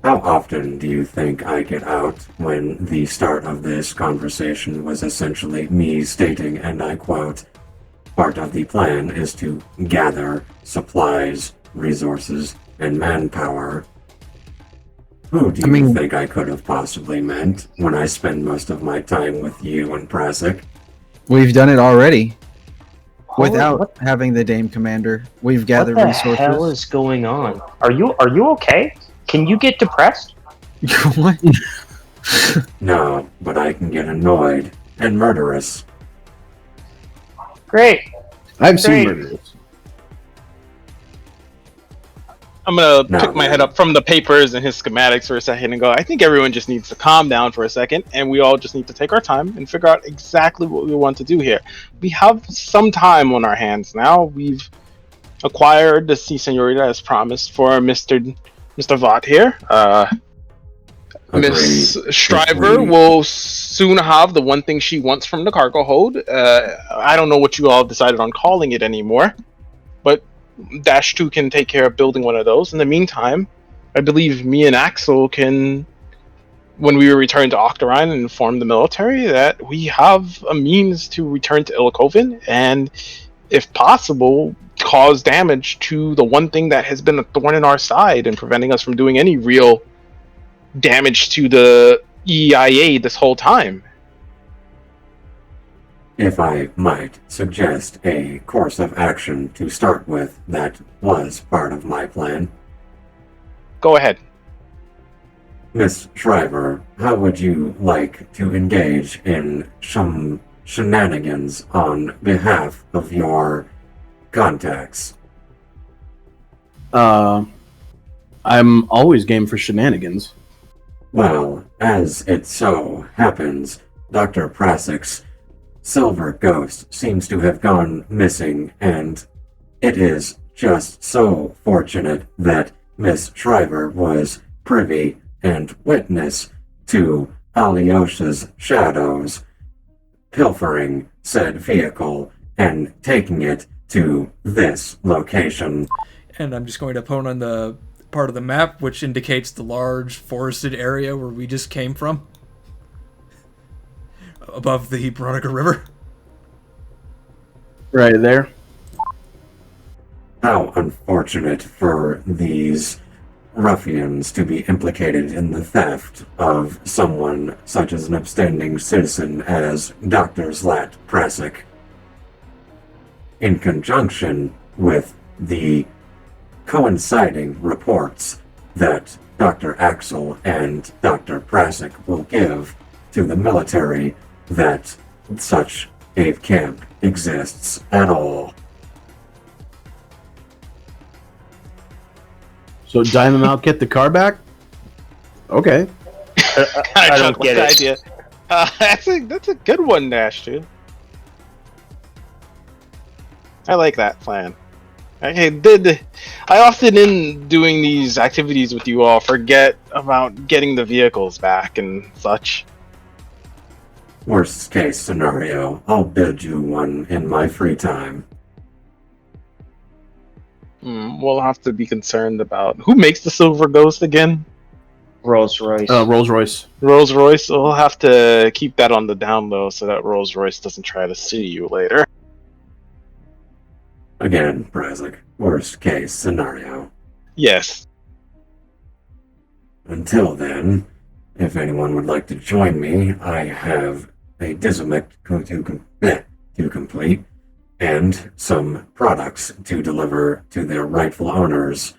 how often do you think I get out when the start of this conversation was essentially me stating, and I quote, part of the plan is to gather supplies, resources, and manpower. Who do you think I could have possibly meant when I spend most of my time with you and Prasik? We've done it already. Without having the Dame Commander, we've gathered resources. What the hell is going on? Are you okay? Can you get depressed? What? No, but I can get annoyed and murderous. Great. I've seen murderous. I'm going to pick my head up from the papers and his schematics for a second and go, I think everyone just needs to calm down for a second, and we all just need to take our time and figure out exactly what we want to do here. We have some time on our hands now. We've acquired the Sea Senorita as promised for Mr. Vought here. Miss Shriver will soon have the one thing she wants from the cargo hold. I don't know what you all decided on calling it anymore, but Dash 2 can take care of building one of those. In the meantime, I believe me and Axel can, when we return to Octorine, and inform the military that we have a means to return to Illicoven and, if possible, cause damage to the one thing that has been a thorn in our side and preventing us from doing any real damage to the EIA this whole time. If I might suggest a course of action to start with that was part of my plan. Go ahead. Miss Shriver, how would you like to engage in some shenanigans on behalf of your contacts? I'm always game for shenanigans. Well, as it so happens, Dr. Prasik's Silver Ghost seems to have gone missing, and it is just so fortunate that Miss Shriver was privy and witness to Alyosha's shadows pilfering said vehicle and taking it to this location. And I'm just going to point on the part of the map which indicates the large forested area where we just came from. Above the Veronica River. Right there. How unfortunate for these ruffians to be implicated in the theft of someone such as an upstanding citizen as Dr. Zlat Prasik. In conjunction with the coinciding reports that Dr. Axel and Dr. Prasik will give to the military that such a camp exists at all. So dime him out, get the car back? Okay. I don't get it. Idea. That's a good one, Dash, dude. I like that plan. I often, in doing these activities with you all, forget about getting the vehicles back and such. Worst case scenario, I'll build you one in my free time. We'll have to be concerned about who makes the Silver Ghost again? Rolls-Royce. Rolls-Royce. Rolls-Royce. We'll have to keep that on the down low so that Rolls-Royce doesn't try to sue you later. Again, Prasik, worst case scenario. Yes. Until then, if anyone would like to join me, I have a Dizomec to complete, and some products to deliver to their rightful owners.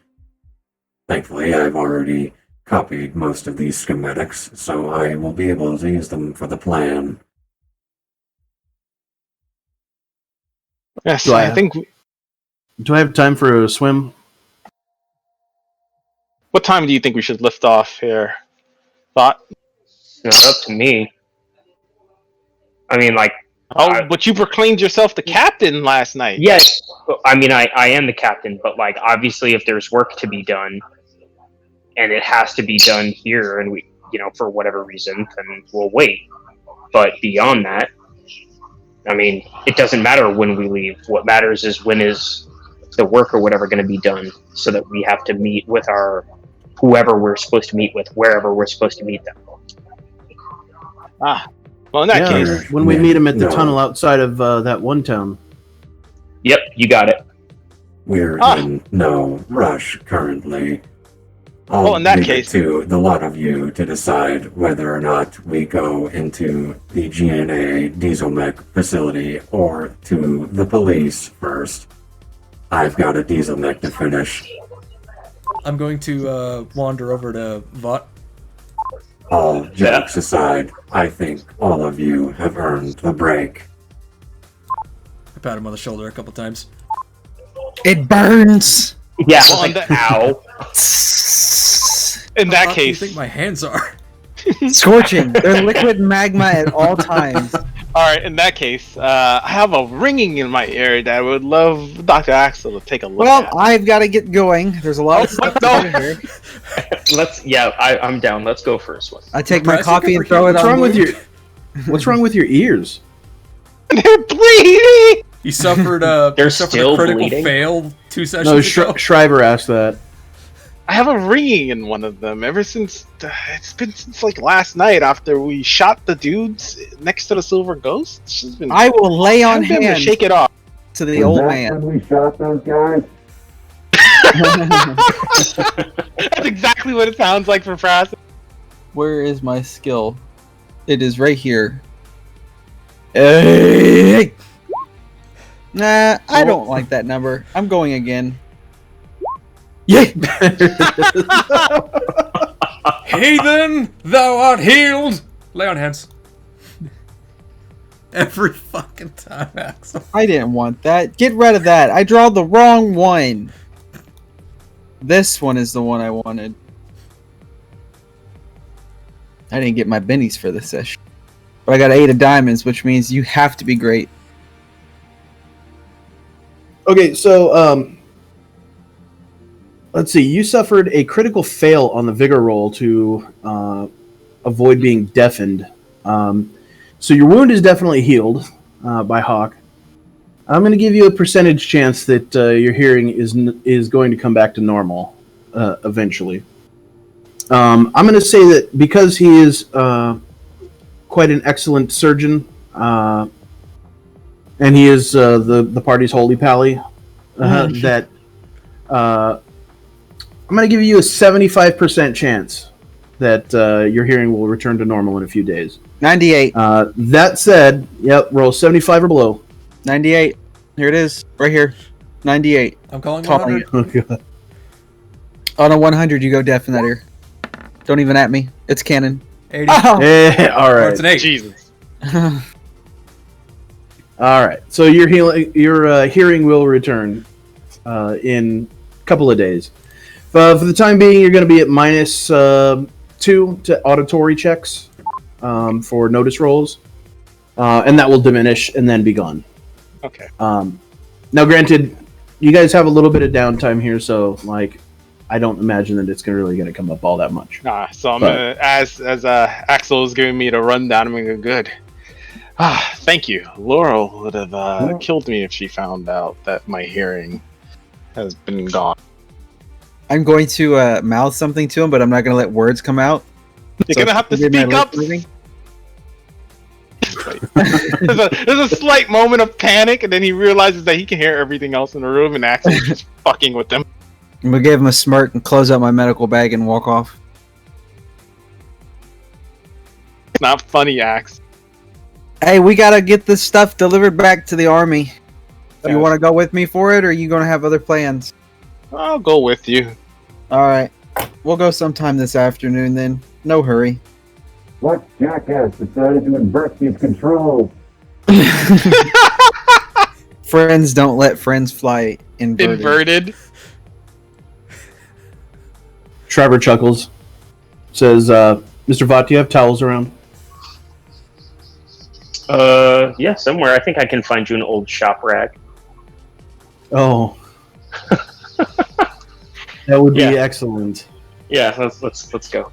Thankfully, I've already copied most of these schematics, so I will be able to use them for the plan. Yes, Do I have time for a swim? What time do you think we should lift off here? Thought? Up to me. I mean, like... but you proclaimed yourself the captain last night. Yes. I mean, I am the captain, but, like, obviously if there's work to be done, and it has to be done here, and we, for whatever reason, then we'll wait. But beyond that, I mean, it doesn't matter when we leave. What matters is when is the work or whatever going to be done, so that we have to meet with whoever we're supposed to meet with, wherever we're supposed to meet them. Well, in that case... When we meet him at the tunnel outside of that one town. Yep, you got it. We're in no rush currently. In that case, to the lot of you to decide whether or not we go into the GNA diesel mech facility or to the police first. I've got a diesel mech to finish. I'm going to wander over to Vought. All jokes aside, I think all of you have earned the break. I pat him on the shoulder a couple times. It burns! Yeah, ow. In that How case, do you think my hands are? Scorching. They're liquid magma at all times. Alright, in that case, I have a ringing in my ear that I would love Dr. Axel to take a look at. Well, I've got to get going. There's a lot of stuff to do here. I'm down. Let's go first one. I take my coffee and throw it What's on. wrong with your What's wrong with your ears? They're bleeding! He suffered They're a still critical bleeding? fail 2 sessions No, ago. Shriver asked that. I have a ringing in one of them ever since it's been since like last night after we shot the dudes next to the Silver Ghost. It's just been, I will lay on I've been able to hands shake it off. to the old man. When we shot those guys? That's exactly what it sounds like for Fras. Where is my skill? It is right here. Hey! Nah, I don't like that number. I'm going again. Yeah. Heathen, thou art healed! Lay on hands. Every fucking time, Axel. I didn't want that. Get rid of that. I draw the wrong one. This one is the one I wanted. I didn't get my bennies for this session. But I got 8 of diamonds, which means you have to be great. Okay, so let's see. You suffered a critical fail on the vigor roll to avoid being deafened. So your wound is definitely healed by Hawk. I'm going to give you a percentage chance that your hearing is going to come back to normal eventually. I'm going to say that because he is quite an excellent surgeon, and he is the party's holy pally, that I'm going to give you a 75% chance that your hearing will return to normal in a few days. 98. That said, yep, roll 75 or below. 98. Here it is. Right here. 98. I'm calling 100. Oh, God. On a 100, you go deaf in that ear. Don't even at me. It's canon. 80. Oh! All Oh, right. it's an 8. Jesus. All right. So your hearing will return in a couple of days. For the time being, you're going to be at -2 to auditory checks for notice rolls, and that will diminish and then be gone. Okay. Now, granted, you guys have a little bit of downtime here, so like, I don't imagine that it's really going to come up all that much. Nah, so I'm gonna, as Axel is giving me the rundown, I'm gonna go, good. Thank you. Laurel would have killed me if she found out that my hearing has been gone. I'm going to mouth something to him, but I'm not going to let words come out. You're gonna have to speak up. There's a slight moment of panic, and then he realizes that he can hear everything else in the room, and Axel is just fucking with them. I'm going to give him a smirk and close out my medical bag and walk off. It's not funny, Axe. Hey, we got to get this stuff delivered back to the army. Do you want to go with me for it, or are you going to have other plans? I'll go with you. Alright. We'll go sometime this afternoon then. No hurry. What jackass decided to invert his control? Friends don't let friends fly inverted. Trevor chuckles. Says, Mr. Vought, do you have towels around? Yeah, somewhere. I think I can find you an old shop rag. Oh. That would be excellent. Yeah, let's go.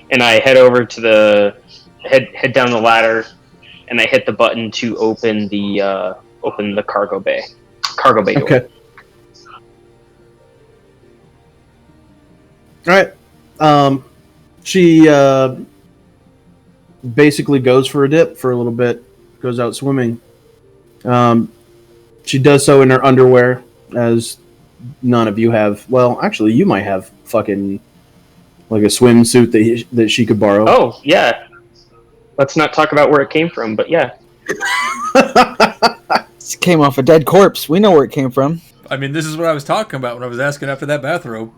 And I head over to the head down the ladder, and I hit the button to open the cargo bay door. Okay. All right. She basically goes for a dip for a little bit, goes out swimming, She does so in her underwear, as none of you have. Well, actually, you might have fucking like a swimsuit that she could borrow. Oh, yeah. Let's not talk about where it came from, but yeah. It came off a dead corpse. We know where it came from. I mean, this is what I was talking about when I was asking after that bathrobe.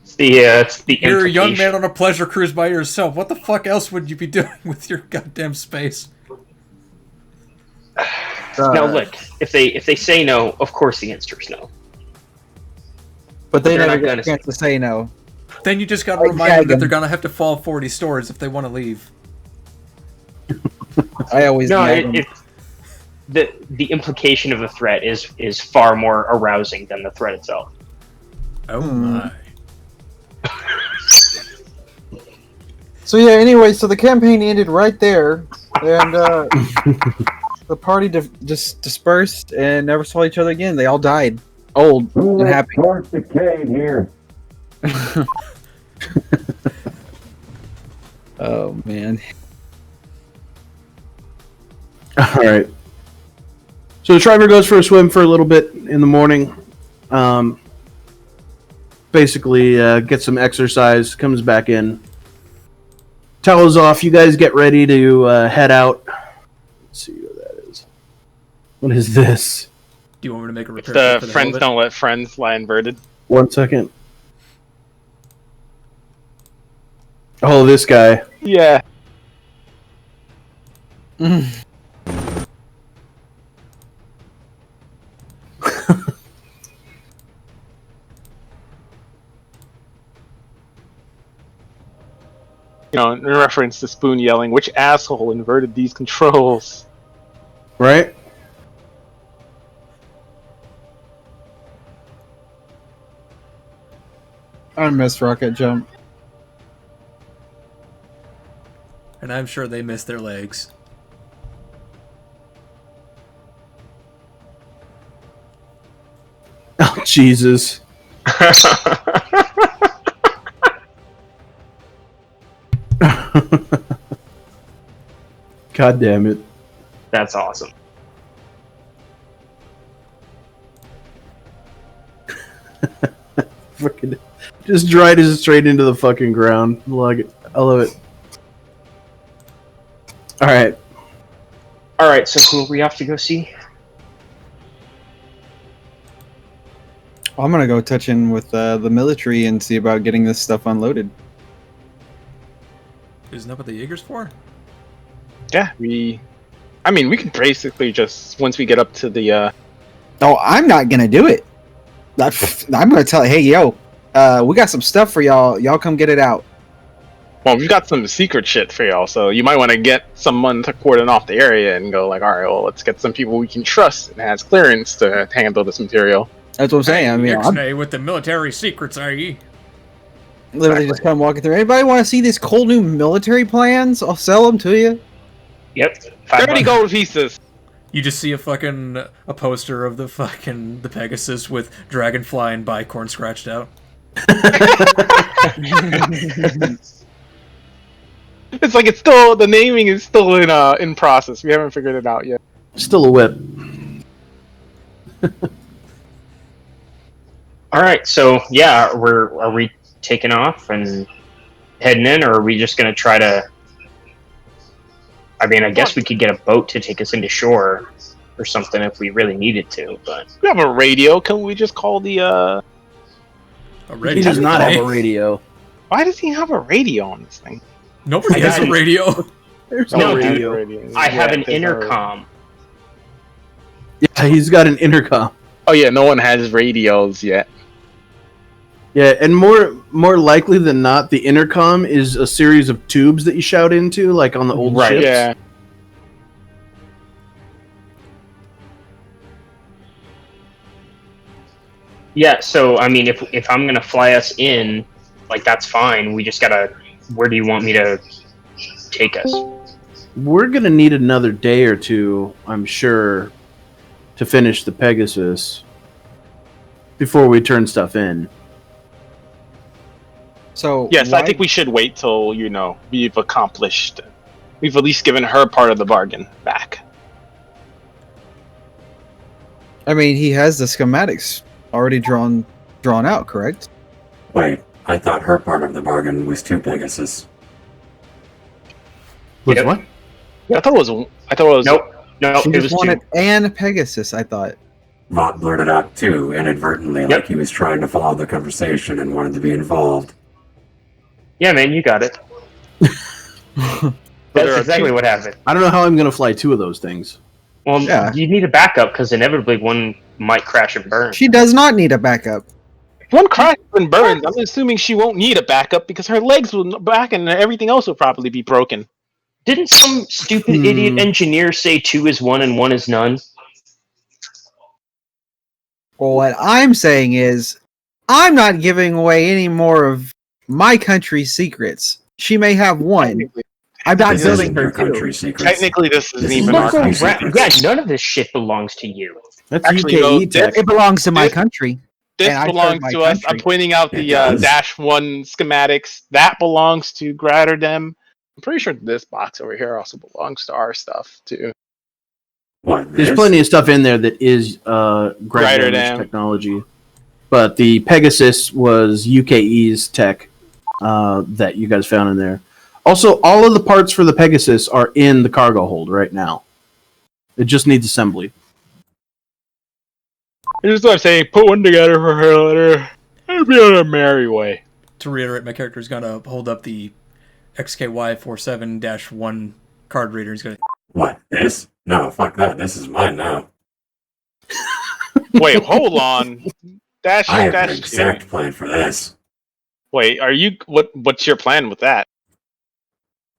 It's the You're a young man on a pleasure cruise by yourself. What the fuck else would you be doing with your goddamn space? Now look, if they say no, of course the answer is no. But they never get a chance to say no. Then you just gotta remind them that they're gonna have to fall 40 stories if they want to leave. I always the implication of the threat is far more arousing than the threat itself. Oh my. So yeah, anyway, so the campaign ended right there, and the party just dispersed and never saw each other again. They all died, old and happy. Decayed here. Oh man. All right. So the Shriver goes for a swim for a little bit in the morning. Basically, gets some exercise, comes back in. Towels off. You guys get ready to head out. Let's see what that is. What is this? Do you want me to make a repair? The friends don't let friends lie inverted. 1 second. Oh, this guy. Yeah. You know, in reference to Spoon yelling, which asshole inverted these controls? Right? I missed Rocket Jump. And I'm sure they missed their legs. Oh, Jesus. God damn it. That's awesome. Fucking just dried it straight into the fucking ground. I love it. Alright. Alright, so who are we off to go see? I'm gonna go touch in with the military and see about getting this stuff unloaded. Isn't that what the Jaeger's for? Yeah, we can basically just, once we get up to the, Oh, I'm not gonna do it. I'm gonna tell, hey, yo, we got some stuff for y'all. Y'all come get it out. Well, we've got some secret shit for y'all, so you might want to get someone to cordon off the area and go like, alright, well, let's get some people we can trust and has clearance to handle this material. That's what I'm saying. I mean, Ixnay with the military secrets, i.e. Literally just come walking through. Anybody want to see these cool new military plans? I'll sell them to you. Yep. 30 gold pieces! You just see a poster of the Pegasus with Dragonfly and Bicorn scratched out. It's like it's still, the naming is still in process. We haven't figured it out yet. Still a whip. Alright, so yeah, are we taking off and heading in, or are we just gonna try to... I mean, I guess we could get a boat to take us into shore or something if we really needed to, but... We have a radio. Can we just call the, A radio? He does not have a radio. Why does he have a radio on this thing? Nobody has a radio. There's No, no dude. radio. I have an intercom. Yeah, he's got an intercom. Oh yeah, no one has radios yet. Yeah, and more likely than not, the intercom is a series of tubes that you shout into, like on the old ships. Yeah. Yeah, so, I mean, if I'm gonna fly us in, like, that's fine. We just gotta... Where do you want me to take us? We're gonna need another day or two, I'm sure, to finish the Pegasus before we turn stuff in. So Yes, I think we should wait till, we've accomplished... We've at least given her part of the bargain back. I mean, he has the schematics already drawn out, correct? Wait, I thought her part of the bargain was 2 Pegasus. Which what? Yeah, I thought it was. Nope. No, She it was just wanted 2. and Pegasus, I thought. Vought blurted out 2 inadvertently, like he was trying to follow the conversation and wanted to be involved. Yeah, man, you got it. That's exactly what happened. I don't know how I'm going to fly 2 of those things. Well, you need a backup because inevitably one might crash and burn. She does not need a backup. If one crashes and burns, I'm assuming she won't need a backup because her legs will back and everything else will probably be broken. Didn't some stupid idiot engineer say 2 is 1 and 1 is none? Well, what I'm saying is, I'm not giving away any more of my country's secrets. She may have 1. I'm not building her country secrets. Technically, this isn't even our country secrets. Yeah, none of this shit belongs to you. That's Actually, UKE tech. It belongs to my country. This belongs to us. I'm pointing out the -1 schematics. That belongs to Gratterdem. I'm pretty sure this box over here also belongs to our stuff, too. What, There's plenty of stuff in there that is Gratterdem technology. But the Pegasus was UKE's tech that you guys found in there. Also, all of the parts for the Pegasus are in the cargo hold right now. It just needs assembly. Here's what I'm saying. Put one together for her later. It'll be on a merry way. To reiterate, my character is going to hold up the XKY47-1 card reader. He's going to... What, this? No, fuck that. This is mine now. Wait, hold on. I have an exact plan for this. Wait, are you... What's your plan with that?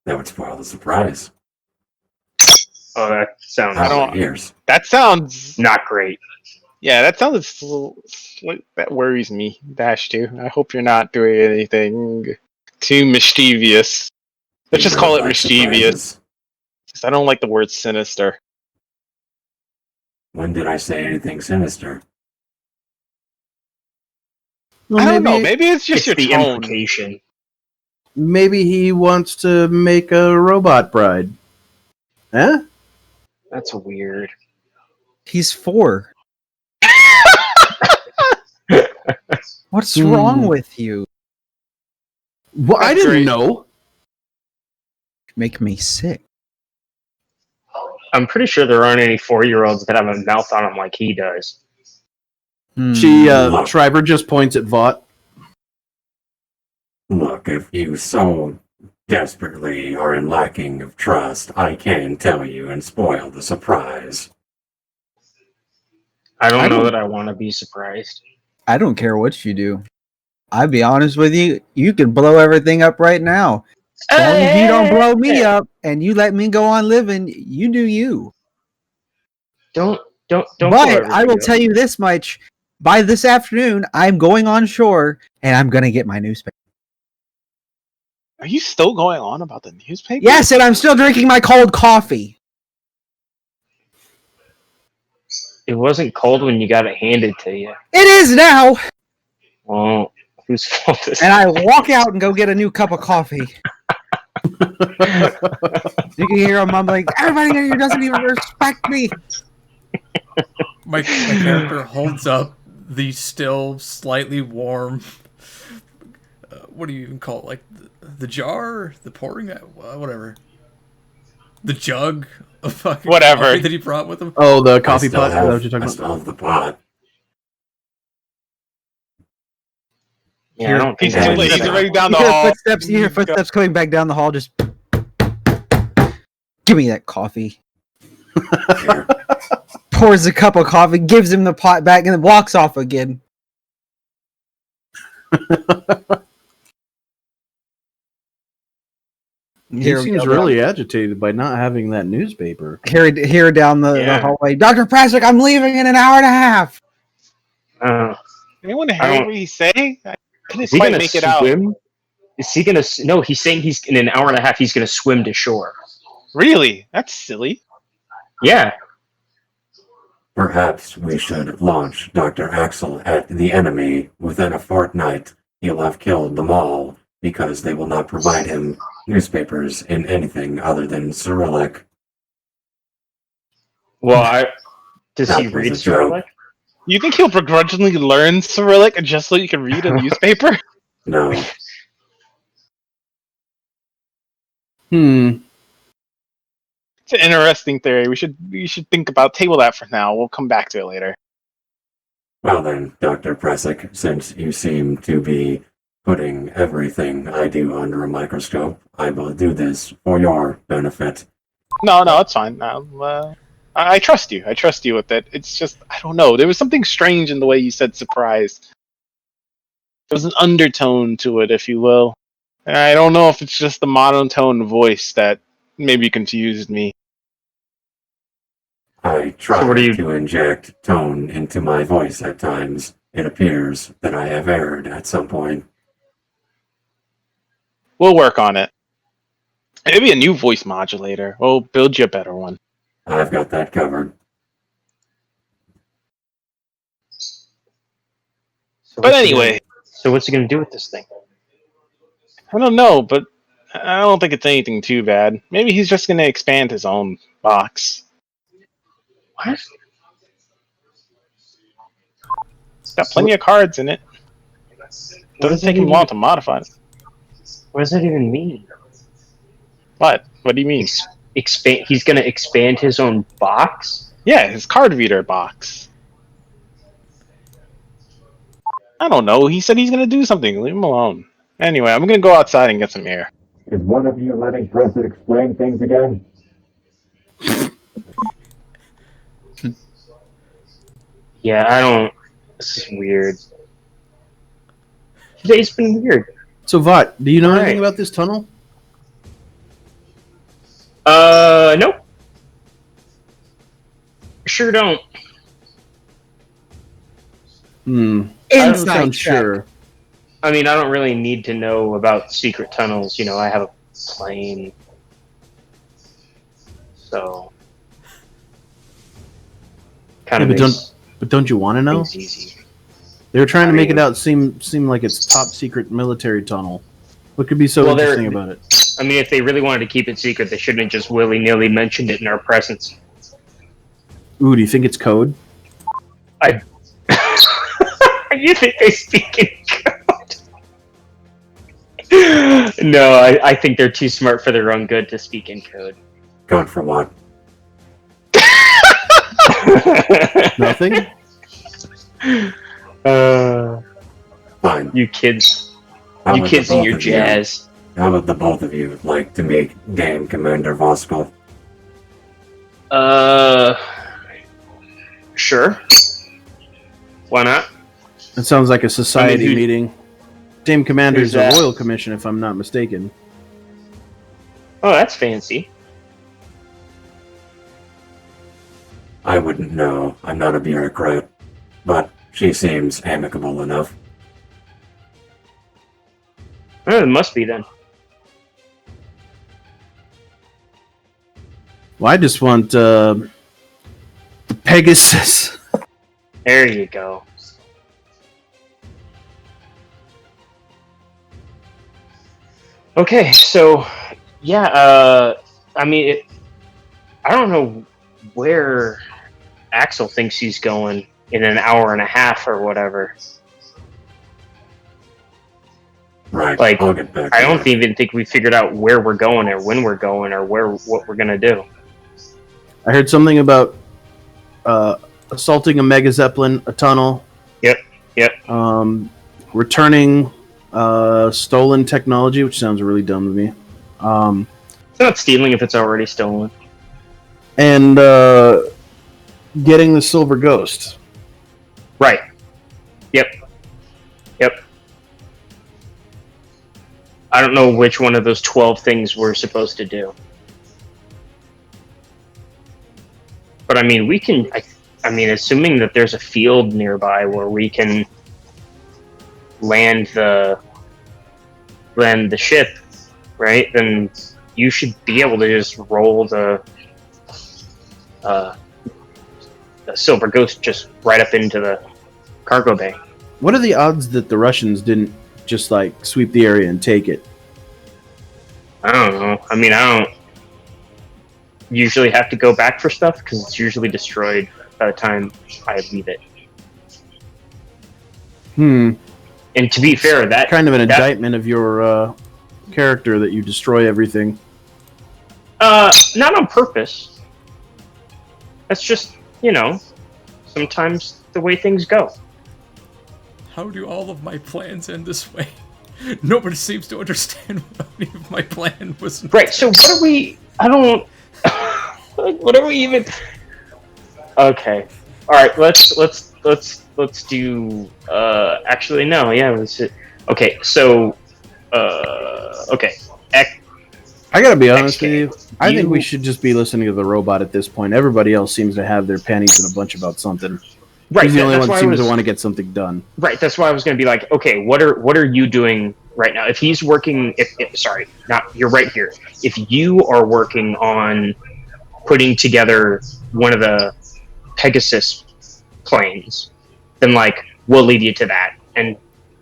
That would spoil the surprise. Oh, that sounds... That sounds... not great. Yeah, that sounds... That worries me, -2. I hope you're not doing anything too mischievous. Let's just call it mischievous. Because I don't like the word sinister. When did I say anything sinister? Well, I don't know. Maybe it's just your the tone. implication. Maybe he wants to make a robot bride. Huh? That's weird. He's 4. What's wrong with you? Well, I didn't know. Make me sick. I'm pretty sure there aren't any 4-year-olds that have a mouth on them like he does. Schreiber just points at Vought. Look, if you so desperately are in lacking of trust, I can tell you and spoil the surprise. I don't know that I want to be surprised. I don't care what you do. I'll be honest with you. You can blow everything up right now. As long as you don't blow me up and you let me go on living, you do you. Don't. But I will tell you this much. By this afternoon, I'm going on shore and I'm going to get my newspaper. Are you still going on about the newspaper? Yes, and I'm still drinking my cold coffee. It wasn't cold when you got it handed to you. It is now. Well, whose fault is And I walk out and go get a new cup of coffee. You can hear him mumbling, everybody in here doesn't even respect me. My character holds up the still slightly warm... what do you even call it? Like the jar? The pouring? Whatever. The jug of fucking coffee that he brought with him? Oh, the coffee pot? Is that what you're talking about? I still have the pot. Yeah, I don't think he's already down the hall. You hear footsteps coming back down the hall. Just give me that coffee. Pours a cup of coffee, gives him the pot back, and then walks off again. He seems really agitated by not having that newspaper. Here down the hallway. Dr. Prasik, I'm leaving in an hour and a half. Anyone hear what he's saying? I couldn't quite make it out. Is he gonna? No, he's saying he's in an hour and a half. He's gonna swim to shore. Really? That's silly. Yeah. Perhaps we should launch Dr. Axel at the enemy. Within a fortnight, he'll have killed them all because they will not provide him newspapers in anything other than Cyrillic. Well, does he read Cyrillic? You think he'll begrudgingly learn Cyrillic just so you can read a newspaper? No. Hmm. It's an interesting theory. We should think about table that for now. We'll come back to it later. Well then, Dr. Presic, since you seem to be putting everything I do under a microscope, I will do this for your benefit. No, it's fine. I trust you. I trust you with it. It's just, I don't know. There was something strange in the way you said surprise. There was an undertone to it, if you will. And I don't know if it's just the monotone voice that maybe confused me. I try to inject tone into my voice at times. It appears that I have erred at some point. We'll work on it. Maybe a new voice modulator. We'll build you a better one. I've got that covered. But anyway. So what's he going to do with this thing? I don't know, but I don't think it's anything too bad. Maybe he's just going to expand his own box. What? It's got plenty of cards in it. Doesn't take him long to modify it. What does that even mean? What? What do you mean? Expand. He's going to expand his own box? Yeah, his card reader box. I don't know. He said he's going to do something. Leave him alone. Anyway, I'm going to go outside and get some air. Is one of you letting Presic explain things again? Yeah, I don't... This is weird. Today's been weird. So, Vought, do you know anything about this tunnel? Nope. Sure don't. I don't sound sure. I mean, I don't really need to know about secret tunnels. You know, I have a plane. So... Kind of But don't you want to know? Easy. They were trying to make it out seem like it's top secret military tunnel. What could be so interesting about it? I mean, if they really wanted to keep it secret, they shouldn't have just willy-nilly mentioned it in our presence. Ooh, do you think it's code? You think they speak in code? No, I think they're too smart for their own good to speak in code. Code for what? Nothing? Fine. You kids. You kids and your jazz. How would the both of you like to meet Game Commander Voskal? Sure. Why not? It sounds like a society meeting. Dame Commander's a royal commission, if I'm not mistaken. Oh, that's fancy. I wouldn't know. I'm not a bureaucrat. But she seems amicable enough. Oh, it must be then. Well, I just want the Pegasus. There you go. Okay, so yeah, I mean, I don't know where Axel thinks he's going in an hour and a half or whatever. Right. Like, I'll get back I don't even think we figured out where we're going or when we're going or what we're gonna do. I heard something about assaulting a Mega Zeppelin, a tunnel. Yep. Returning stolen technology, which sounds really dumb to me. It's not stealing if it's already stolen. And getting the Silver Ghost. Right. Yep. I don't know which one of those 12 things we're supposed to do. But I mean, we can... I mean, assuming that there's a field nearby where we can land the ship, right? Then you should be able to just roll the Silver Ghost just right up into the cargo bay. What are the odds that the Russians didn't just like sweep the area and take it? I don't know. I mean, I don't usually have to go back for stuff because it's usually destroyed by the time I leave it. And to be fair, that kind of an indictment of your character that you destroy everything. Not on purpose. That's just, sometimes the way things go. How do all of my plans end this way? Nobody seems to understand what any of my plan was. Right, so what are we... I don't... what are we even... Okay. Alright, let's do... actually, no, yeah, let's... Okay, so... Okay. I gotta be honest with you. I think we should just be listening to the robot at this point. Everybody else seems to have their panties in a bunch about something. Right, he's the only one who seems to want to get something done. Right, that's why I was going to be like, okay, what are you doing right now? If he's working, sorry, you're right here. If you are working on putting together one of the Pegasus planes, then we'll leave you to that, and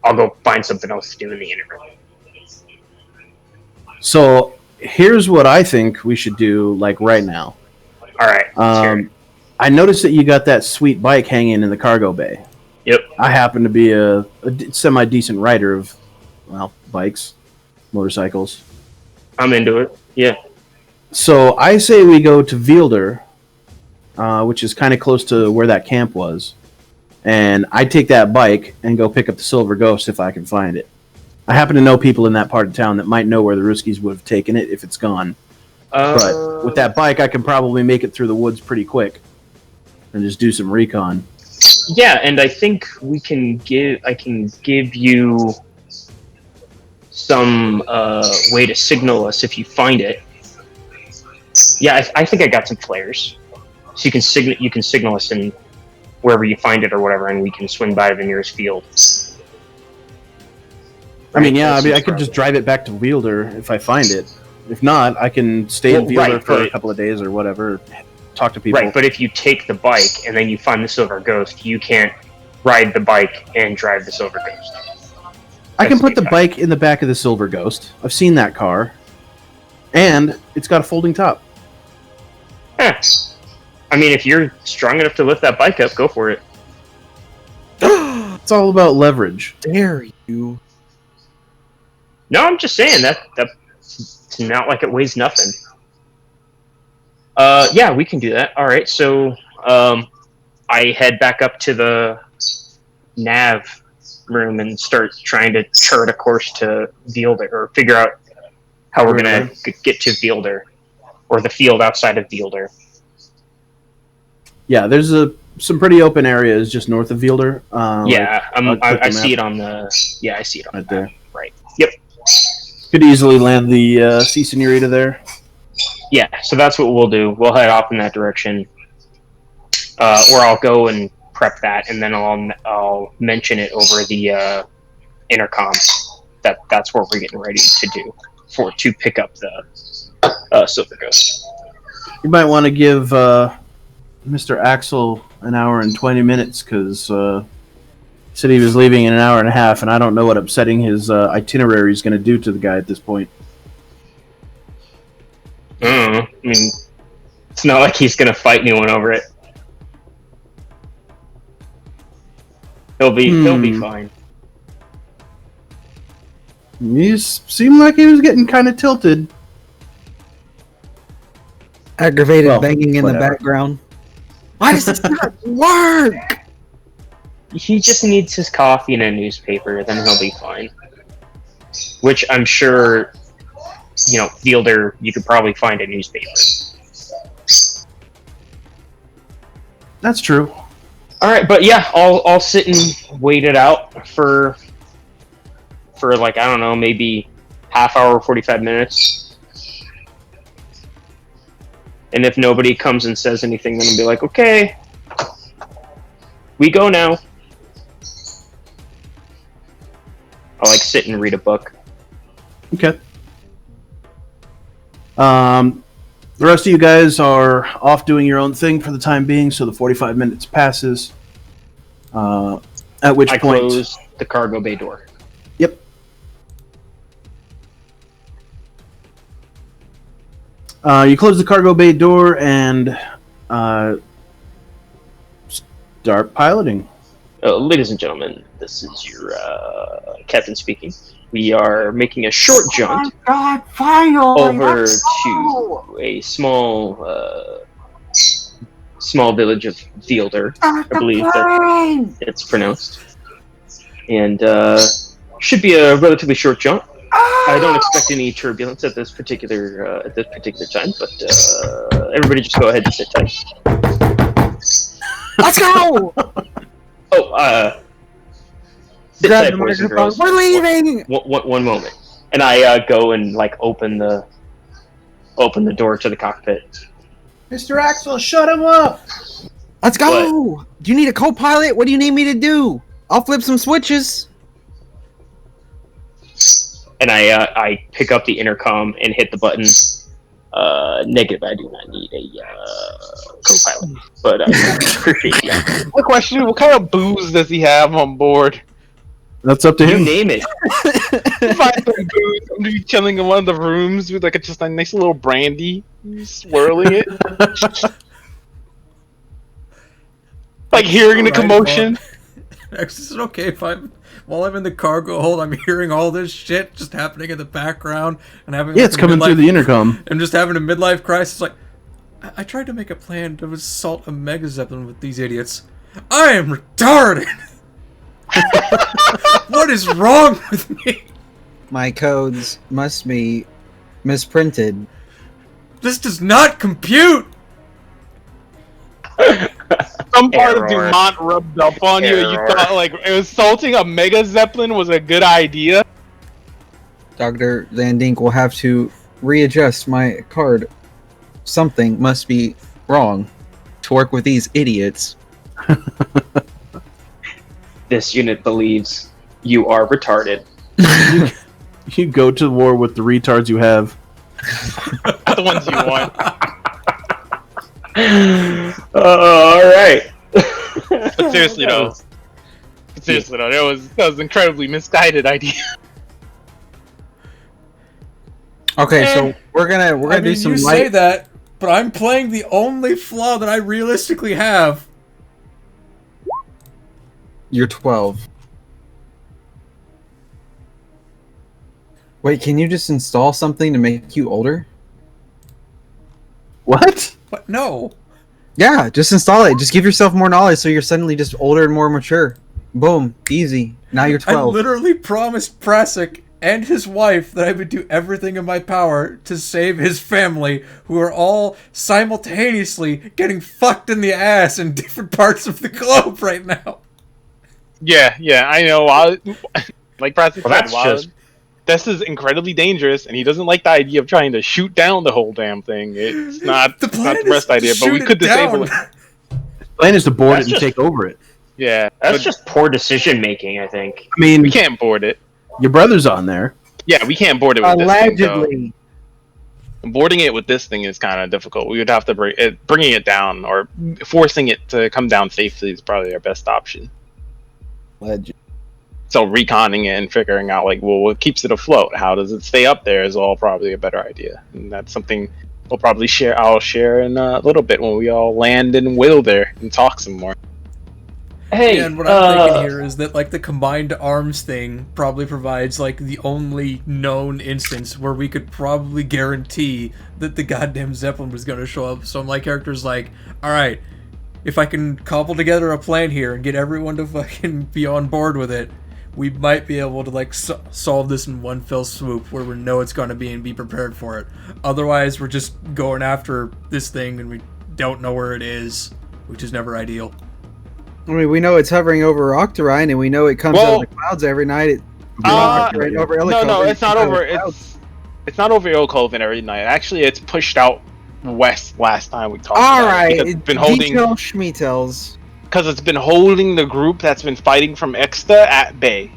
I'll go find something else to do in the interim. So here's what I think we should do, right now. All right. I noticed that you got that sweet bike hanging in the cargo bay. Yep. I happen to be a semi-decent rider of, bikes, motorcycles. I'm into it. Yeah. So I say we go to Vielder, which is kind of close to where that camp was, and I take that bike and go pick up the Silver Ghost if I can find it. I happen to know people in that part of town that might know where the Ruskies would have taken it if it's gone. But with that bike, I can probably make it through the woods pretty quick and just do some recon. Yeah, and I think I can give you some way to signal us if you find it. Yeah, I think I got some flares, so you can signal us in wherever you find it or whatever, and we can swing by to the nearest field. Right? I could just drive it back to Wielder if I find it. If not, I can stay in Wielder for a couple of days or whatever. Talk to people. Right, but if you take the bike and then you find the Silver Ghost, you can't ride the bike and drive the Silver Ghost. I can put the bike in the back of the Silver Ghost. I've seen that car. And it's got a folding top. Yeah. I mean, if you're strong enough to lift that bike up, go for it. It's all about leverage. Dare you? No, I'm just saying that's not like it weighs nothing. Yeah, we can do that. All right, so I head back up to the nav room and start trying to chart a course to Vielder, or figure out how we're gonna get to Vielder, or the field outside of Vielder. Yeah, there's some pretty open areas just north of Vielder. I see it on the. Yeah, I see it on right there. Right. Yep. Could easily land the Sea Senorita there. Yeah, so that's what we'll do. We'll head off in that direction, or I'll go and prep that, and then I'll mention it over the intercom. That's what we're getting ready to do to pick up the Silver Ghost. You might want to give Mr. Axel an hour and 20 minutes because he said he was leaving in an hour and a half, and I don't know what upsetting his itinerary is going to do to the guy at this point. I mean, it's not like he's going to fight anyone over it. He'll be fine. He seemed like he was getting kind of tilted. Aggravated banging in the background. Why does this not work? He just needs his coffee and a newspaper, then he'll be fine. Which I'm sure, Fielder, you could probably find a newspaper. That's true. All right, but yeah, I'll sit and wait it out for I don't know, maybe half hour, 45 minutes. And if nobody comes and says anything, then I'll be like, okay, we go now. I'll sit and read a book. Okay. The rest of you guys are off doing your own thing for the time being, so the 45 minutes passes. At which point... I close the cargo bay door. Yep. You close the cargo bay door and start piloting. Ladies and gentlemen, this is your captain speaking. We are making a short jaunt over to a small village of Fielder, I believe that it's pronounced, and should be a relatively short jaunt. I don't expect any turbulence at this particular time, but everybody just go ahead and sit tight. Let's go! Sit tight, boys and girls. We're leaving! One moment. And I go and open the door to the cockpit. Mr. Axel, shut him up! Let's go! What? Do you need a co-pilot? What do you need me to do? I'll flip some switches. And I pick up the intercom and hit the button. Negative, I do not need a co-pilot, but I appreciate it. What question? What kind of booze does he have on board? That's up to him. You name it. Find some booze. I'm gonna be chilling in one of the rooms with just a nice little brandy, swirling it, hearing the commotion. Is it okay if while I'm in the cargo hold, I'm hearing all this shit just happening in the background and having it's coming through the intercom. I'm just having a midlife crisis. I tried to make a plan to assault a Mega Zeppelin with these idiots. I am retarded. What is wrong with me? My codes must be misprinted. This does not compute. Some part of Dumont rubbed up on you. You thought assaulting a Mega Zeppelin was a good idea. Dr. Van Dink will have to readjust my card. Something must be wrong to work with these idiots. This unit believes you are retarded. You go to war with the retards you have. The ones you want. Alright. But seriously though, that was an incredibly misguided idea. Okay, so we're gonna do some. You say that, but I'm playing the only flaw that I realistically have. You're 12. Wait, can you just install something to make you older? What? What? No. Yeah, just install it. Just give yourself more knowledge so you're suddenly just older and more mature. Boom. Easy. Now you're 12. I literally promised Prasik and his wife that I would do everything in my power to save his family, who are all simultaneously getting fucked in the ass in different parts of the globe right now. Yeah, I know. Like Prasik said, this is incredibly dangerous, and he doesn't like the idea of trying to shoot down the whole damn thing. It's not the best idea, but we could disable it. The plan is to board it and take over it. Yeah. That's just poor decision making, I think. I mean, we can't board it. Your brother's on there. Yeah, we can't board it with allegedly. This thing, though. Boarding it with this thing is kind of difficult. We would have to bringing it down or forcing it to come down safely is probably our best option. Allegedly. So reconning it and figuring out what keeps it afloat? How does it stay up there is all probably a better idea. And that's something we'll probably share. I'll share in a little bit when we all land in Wilder and talk some more. Hey, and what I'm thinking here is that the combined arms thing probably provides the only known instance where we could probably guarantee that the goddamn Zeppelin was going to show up. So my character's all right, if I can cobble together a plan here and get everyone to fucking be on board with it, we might be able to solve this in one fell swoop where we know it's going to be and be prepared for it. Otherwise, we're just going after this thing and we don't know where it is, which is never ideal. I mean, we know it's hovering over Octarine, and we know it comes out of the clouds every night. No, it's not over. It's not over Ilkoven every night. Actually, it's pushed out west last time we talked. All about right, it. It's been holding Schmeetels. Because it's been holding the group that's been fighting from Exta at bay.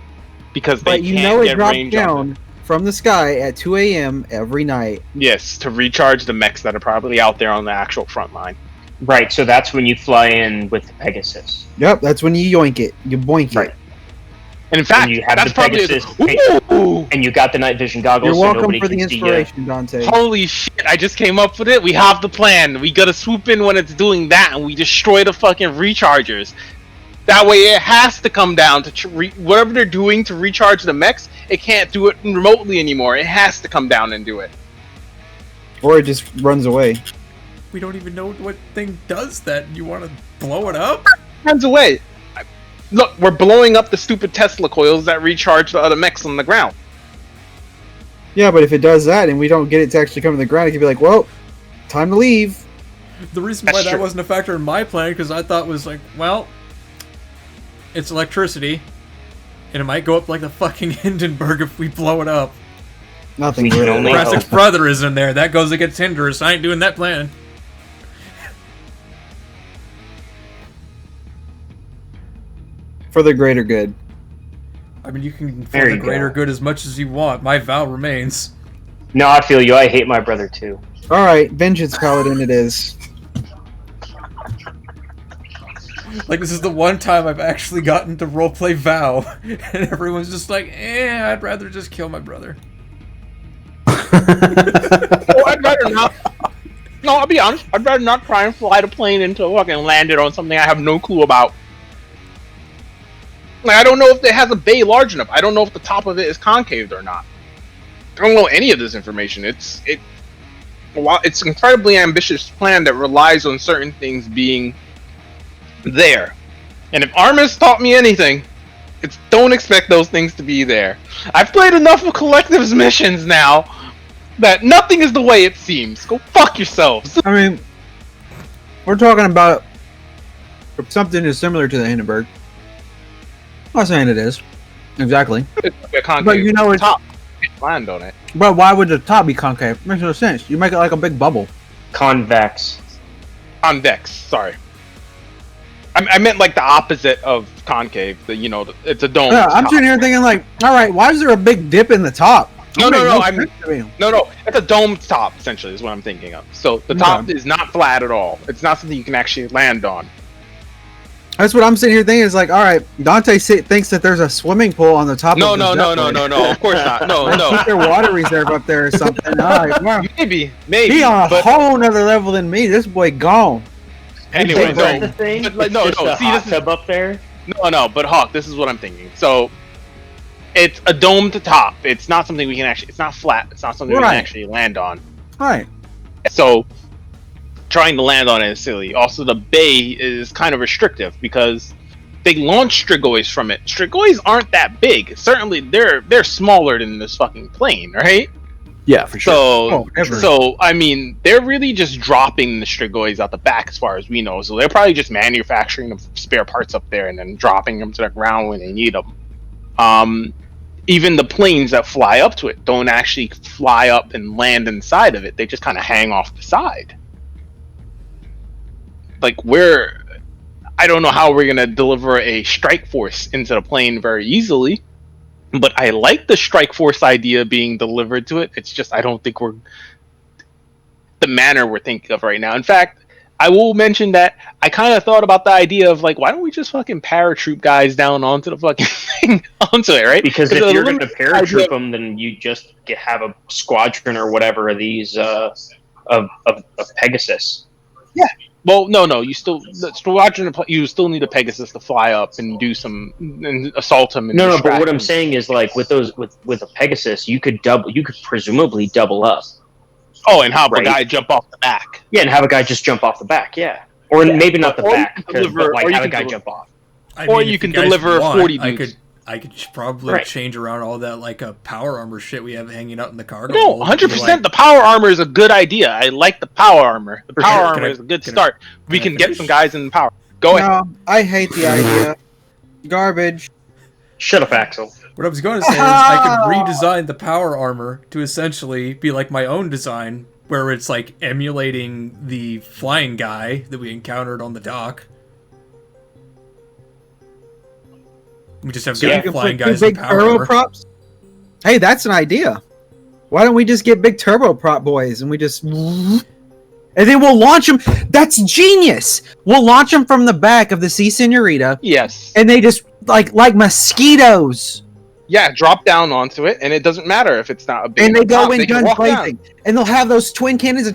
Because they can't get range on it. From the sky at 2 a.m. every night. Yes, to recharge the mechs that are probably out there on the actual front line. Right, so that's when you fly in with the Pegasus. Yep, that's when you yoink it. You boink it. And in fact, you have that's the Pegasus, and you got the night vision goggles. You're welcome so for the inspiration, Dante. Holy shit! I just came up with it. We have the plan. We gotta swoop in when it's doing that, and we destroy the fucking rechargers. That way, it has to come down to whatever they're doing to recharge the mechs. It can't do it remotely anymore. It has to come down and do it. Or it just runs away. We don't even know what thing does that. You want to blow it up? It runs away. Look, we're blowing up the stupid Tesla coils that recharge the other mechs on the ground. Yeah, but if it does that and we don't get it to actually come to the ground, it could be like, well, time to leave. The reason why that wasn't a factor in my plan, because I thought was like, well, it's electricity, and it might go up like the fucking Hindenburg if we blow it up. Nothing really. Jurassic's brother is in there. That goes against Hinderus. I ain't doing that plan. For the greater good. I mean, you can for the greater good as much as you want. My vow remains. No, I feel you. I hate my brother too. Alright, Vengeance Paladin it is. Like, this is the one time I've actually gotten to roleplay vow, and everyone's just like, I'd rather just kill my brother. I'd rather not. No, I'll be honest. I'd rather not try and fly the plane into fucking land it on something I have no clue about. Like, I don't know if it has a bay large enough. I don't know if the top of it is concaved or not. I don't know any of this information. It's an incredibly ambitious plan that relies on certain things being there. And if Armis taught me anything, it's don't expect those things to be there. I've played enough of Collective's missions now that nothing is the way it seems. Go fuck yourselves. I mean, we're talking about something as similar to the Hindenburg. I'm not saying it is. Exactly. But you know it's top land on it. But why would the top be concave? Makes no sense. You make it like a big bubble. Convex. Convex, sorry. I meant like the opposite of concave. It's a dome. Yeah, I'm sitting here thinking like, all right, why is there a big dip in the top? No. It's a domed top essentially is what I'm thinking of. So the top is not flat at all. It's not something you can actually land on. That's what I'm sitting here thinking. Is like, all right, Dante thinks that there's a swimming pool on the top. No. Of Of course not. No. Is there water reserve up there or something? Well, maybe. He on a whole nother level than me. This boy gone. Anyway, the thing? No. See, this tub up there. No. But Hawk, this is what I'm thinking. So, it's a domed top. It's not something we can actually. It's not flat. It's not something we can actually land on. Right. So, trying to land on it is silly. Also, the bay is kind of restrictive because they launch Strigoi from it. Strigoi aren't that big. Certainly, they're smaller than this fucking plane, right? Yeah, for sure. So I mean, they're really just dropping the Strigoi out the back, as far as we know. So they're probably just manufacturing the spare parts up there and then dropping them to the ground when they need them. Even the planes that fly up to it don't actually fly up and land inside of it. They just kind of hang off the side. Like, I don't know how we're going to deliver a strike force into the plane very easily, but I like the strike force idea being delivered to it. It's just, I don't think we're the manner we're thinking of right now. In fact, I will mention that I kind of thought about the idea of, like, why don't we just fucking paratroop guys down onto the fucking thing, onto it, right? Because if you're going to paratroop them, then you just have a squadron or whatever of these, of Pegasus. Yeah. Well, no. You still you still need a Pegasus to fly up and do some and assault them. And no. But what I'm saying is, like, with a Pegasus, you could presumably double up. Oh, and have a guy jump off the back. Yeah, and have a guy just jump off the back. Yeah, or maybe not the back, but have a guy jump off. Or you can deliver 40 dudes. I could probably change around all that, like a power armor shit we have hanging out in the cargo. No, 100%. The power armor is a good idea. I like the power armor. The power armor is a good start. We can get some guys in the power. Go ahead. I hate the idea. Garbage. Shut up, Axel. What I was going to say is I could redesign the power armor to essentially be like my own design, where it's like emulating the flying guy that we encountered on the dock. We just have flying guys in power armor. Props. Hey, that's an idea. Why don't we just get big turbo prop boys and we just... And then we'll launch them. That's genius. We'll launch them from the back of the Sea Senorita. Yes. And they just, like mosquitoes. Yeah, drop down onto it, and it doesn't matter if it's not a big... And they go in guns blazing. And they'll have those twin cannons.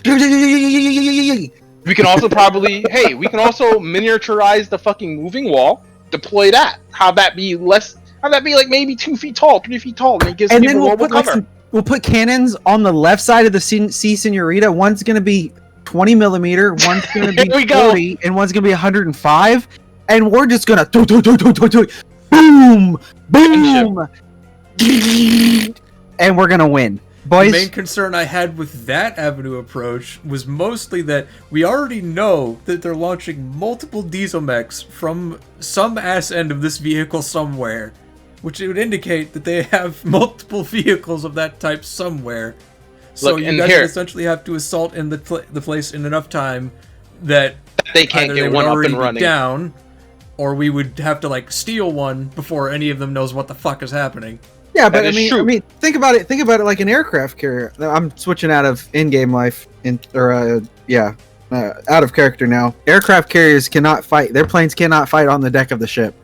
We can also probably... we can also miniaturize the fucking moving wall. deploy that. Have that be like maybe 2 feet tall, 3 feet tall, and it gives people then mobile cover. We'll put cannons on the left side of the C Senorita. One's going to be 20 millimeter, one's going to be 40, and one's going to be 105. And we're just going to boom, boom, and we're going to win. Boys. The main concern I had with that avenue approach was mostly that we already know that they're launching multiple diesel mechs from some ass end of this vehicle somewhere, which would indicate that they have multiple vehicles of that type somewhere. So you guys would essentially have to assault in the place in enough time that they can't get one up and running down, or we would have to like steal one before any of them knows what the fuck is happening. Yeah, but I mean, think about it. Think about it like an aircraft carrier. I'm switching out of in-game life, out of character now. Aircraft carriers cannot fight. Their planes cannot fight on the deck of the ship.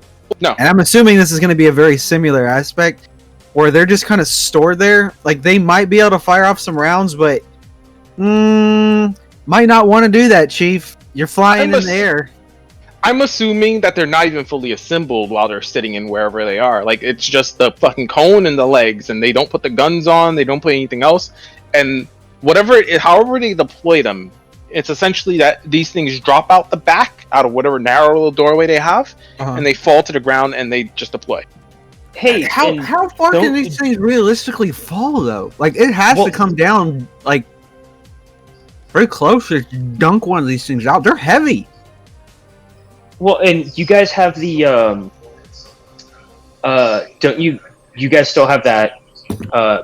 No. And I'm assuming this is going to be a very similar aspect, where they're just kind of stored there. Like they might be able to fire off some rounds, but might not want to do that, Chief. You're flying in the air. I'm assuming that they're not even fully assembled while they're sitting in wherever they are. Like, it's just the fucking cone and the legs, and they don't put the guns on, they don't put anything else. And however they deploy them, it's essentially that these things drop out the back, out of whatever narrow little doorway they have, and they fall to the ground and they just deploy. Hey, how far can these things realistically fall, though? Like, it has to come down, like, very close to dunk one of these things out. They're heavy. Well, and you guys have the don't you guys still have that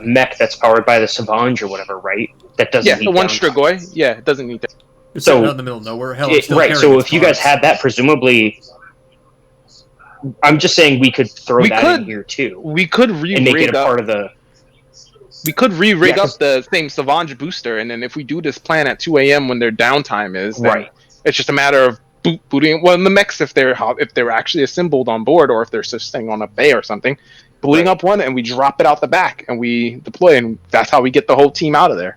mech that's powered by the Savage or whatever, right? That doesn't need the one Strigoi. Yeah, it doesn't need that. It's out in the middle of nowhere. Hell, right. So if you guys had that, presumably, I'm just saying we could throw that in here too. We could and make it a part of the. We could re-rig up the same Savage booster, and then if we do this plan at 2 a.m. when their downtime is, then it's just a matter of booting. Well, in the mechs, if they're actually assembled on board, or if they're just staying on a bay or something, booting up one, and we drop it out the back, and we deploy, and that's how we get the whole team out of there.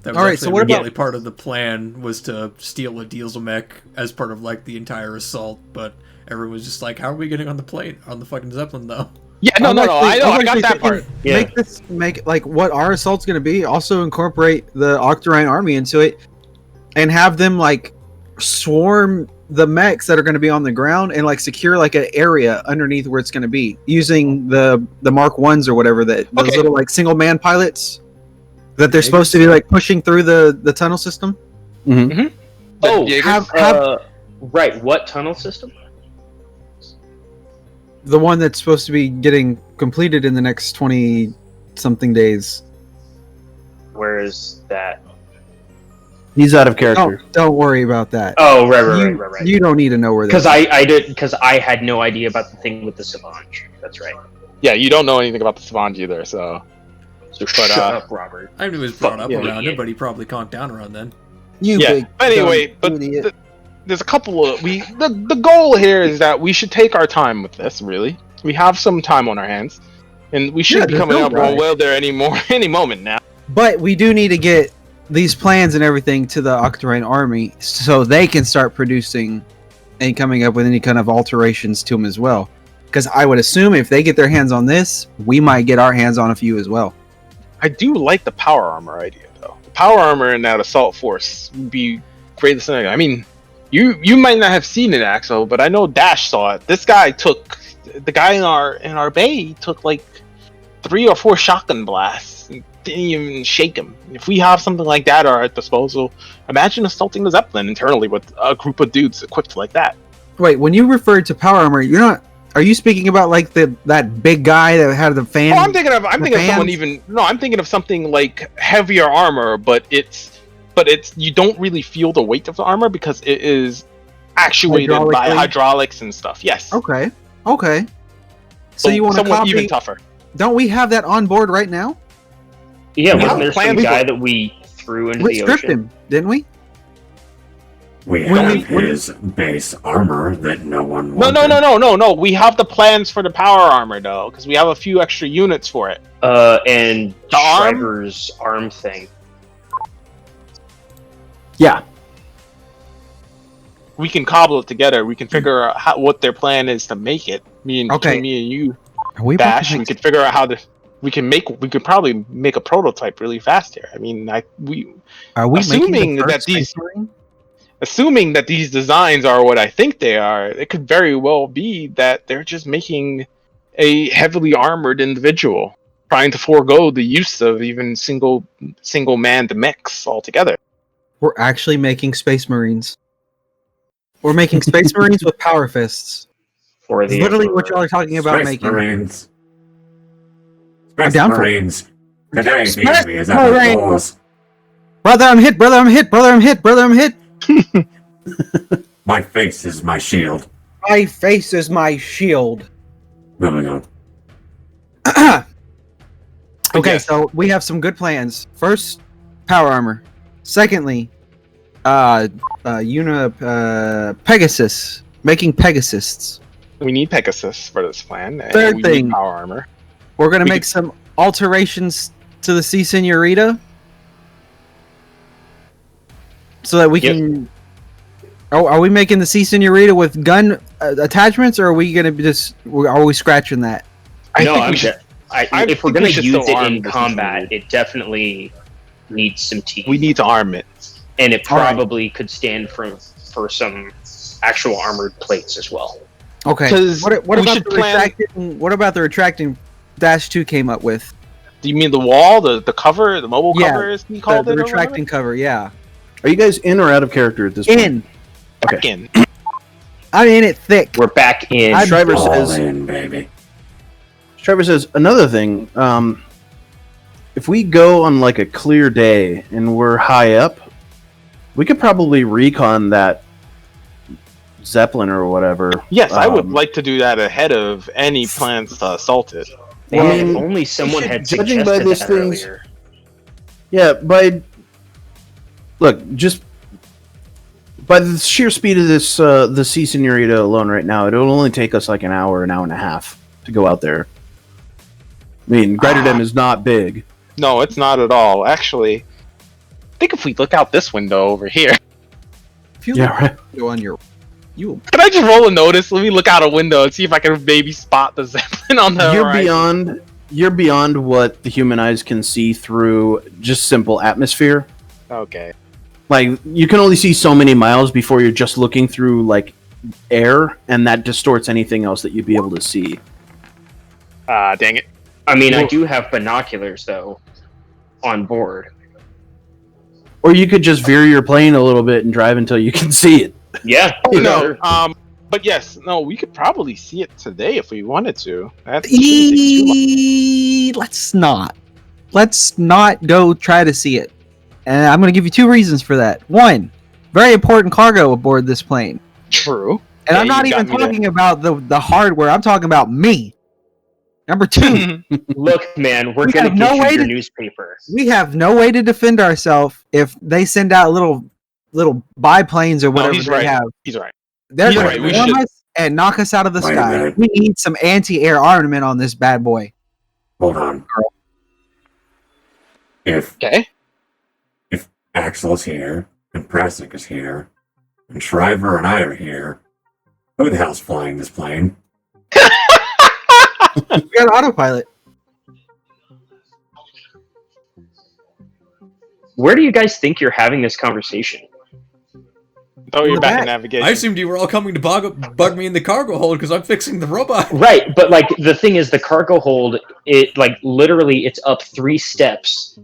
That was so what about part of the plan was to steal a diesel mech as part of like the entire assault, but everyone was just like, "How are we getting on the plane on the fucking Zeppelin though?" Yeah, no, I know, I got that part. Yeah. Make like what our assault's going to be. Also incorporate the Octarine army into it, and have them like swarm the mechs that are going to be on the ground and like secure like an area underneath where it's going to be using the Mark 1s or whatever, those little like single man pilots that they're supposed to be like pushing through the tunnel system. Right. What tunnel system? The one that's supposed to be getting completed in the next 20-something days. Where is that? He's out of character. Don't worry about that. Oh, right. You don't need to know where that is. Because I had no idea about the thing with the Savage. That's right. Yeah, you don't know anything about the Savage either, so shut up, Robert. I knew it was brought up around it, but he probably conked down around then. Anyway, there's a couple of the goal here is that we should take our time with this. Really, we have some time on our hands, and we should be coming up on well there any moment now. But we do need to get these plans and everything to the Octarine army so they can start producing and coming up with any kind of alterations to them as well. Because I would assume if they get their hands on this, we might get our hands on a few as well. I do like the power armor idea, though. The power armor in that assault force would be great. I mean, you might not have seen it, Axel, but I know Dash saw it. This guy the guy in our bay took like 3 or 4 shotgun blasts. Didn't even shake him. If we have something like that at our disposal, imagine assaulting the Zeppelin internally with a group of dudes equipped like that. Wait, when you referred to power armor, are you speaking about like that big guy that had the fan? Oh, I'm thinking of someone even. No, I'm thinking of something like heavier armor, but it's you don't really feel the weight of the armor because it is actuated by hydraulics and stuff. Yes. Okay. So you want to copy even tougher? Don't we have that on board right now? Yeah, wasn't there some guy that we threw into the ocean? We stripped him, didn't we? We have his base armor that no one wanted. No. We have the plans for the power armor, though, because we have a few extra units for it. And the Shriver's arm thing. Yeah. we can cobble it together. We can figure out what their plan is to make it. Between me and you, Bash. We could figure out how to. We could probably make a prototype really fast here. I mean, are we assuming that these designs are what I think they are, it could very well be that they're just making a heavily armored individual, trying to forego the use of even single manned mechs altogether. We're actually making Space Marines. We're making Space Marines with power fists. It's literally what y'all are talking about making. Marines. Space Marines. Today the enemy is at the doors. Brother, I'm hit. Brother, I'm hit. Brother, I'm hit. Brother, I'm hit. My face is my shield. My face is my shield. Moving on. Okay, so we have some good plans. First, power armor. Secondly, Pegasus. Making Pegasists. We need Pegasus for this plan. Third we thing, need power armor. We're gonna make some alterations to the Sea Senorita, so that we can. Oh, are we making the Sea Senorita with gun attachments, or are we gonna be are we scratching that? If we're gonna use it in combat, it definitely needs some teeth. We need to arm it, and it probably could stand for some actual armored plates as well. Okay. What about the retracting -2 came up with? Do you mean the wall, the cover, the mobile cover? As he called the retracting cover? Yeah. Are you guys in or out of character at this point? In. Okay. Back in. I'm in it thick. We're back in. Shriver says, baby. Shriver says another thing. If we go on like a clear day and we're high up, we could probably recon that Zeppelin or whatever. Yes, I would like to do that ahead of any plans to assault it. Well, if only someone had suggested by this that thing's, earlier. Yeah, just by the sheer speed of this, the Sea Senorita alone right now, it'll only take us like an hour and a half to go out there. I mean, Greiterdam is not big. No, it's not at all. Actually, I think if we look out this window over here. Right. Go on your. Can I just roll a notice? Let me look out a window and see if I can maybe spot the Zeppelin on the horizon. You're beyond what the human eyes can see through just simple atmosphere. Okay. Like, you can only see so many miles before you're just looking through, like, air, and that distorts anything else that you'd be able to see. Dang it. I mean, I do have binoculars, though, on board. Or you could just veer your plane a little bit and drive until you can see it. Yeah. No. But yes, we could probably see it today if we wanted to. Let's not go try to see it. And I'm going to give you 2 reasons for that. 1, very important cargo aboard this plane. True. And I'm not even talking about the hardware. I'm talking about me. Number 2. Look, man, we're going to get you your newspaper. We have no way to defend ourselves if they send out little biplanes or whatever they have. He's right. They're going to bomb us and knock us out of the sky. We need some anti-air armament on this bad boy. Hold on. If Axel's here, and Prasic is here, and Shriver and I are here, who the hell's flying this plane? We got autopilot. Where do you guys think you're having this conversation? Oh, you're back in navigation. I assumed you were all coming to bug me in the cargo hold because I'm fixing the robot. Right, but like the thing is, the cargo hold, literally it's up 3 steps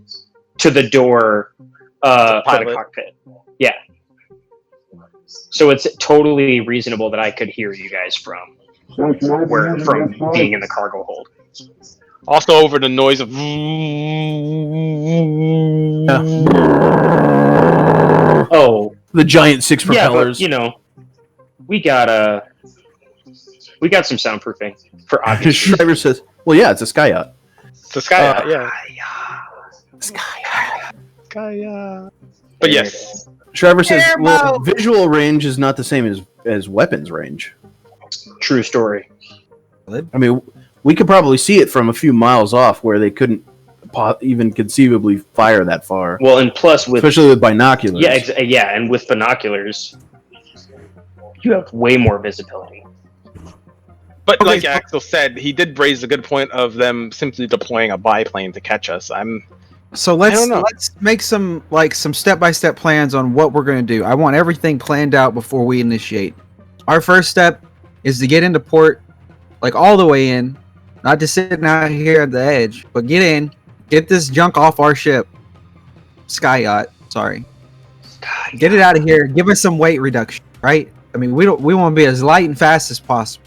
to the door for the cockpit. Yeah. So it's totally reasonable that I could hear you guys from being in the cargo hold. Also over the noise of... Oh. The giant 6 propellers. Yeah, but, we got some soundproofing for obvious. Shriver says, well, yeah, it's a Sky-Yacht. It's a Sky-Yacht, yeah. Sky-Yacht. But yes. Shriver says, well, visual range is not the same as weapons range. True story. I mean, we could probably see it from a few miles off where they couldn't even conceivably fire that far. Well, and plus especially with binoculars. Yeah, and with binoculars, you have way more visibility. But like Axel said, he did raise a good point of them simply deploying a biplane to catch us. So let's make some step-by-step plans on what we're going to do. I want everything planned out before we initiate. Our first step is to get into port, like all the way in, not just sitting out here at the edge, but get in, get this junk off our ship. Sky-Yacht, sorry. Get it out of here. Give us some weight reduction, right? I mean, we want to be as light and fast as possible.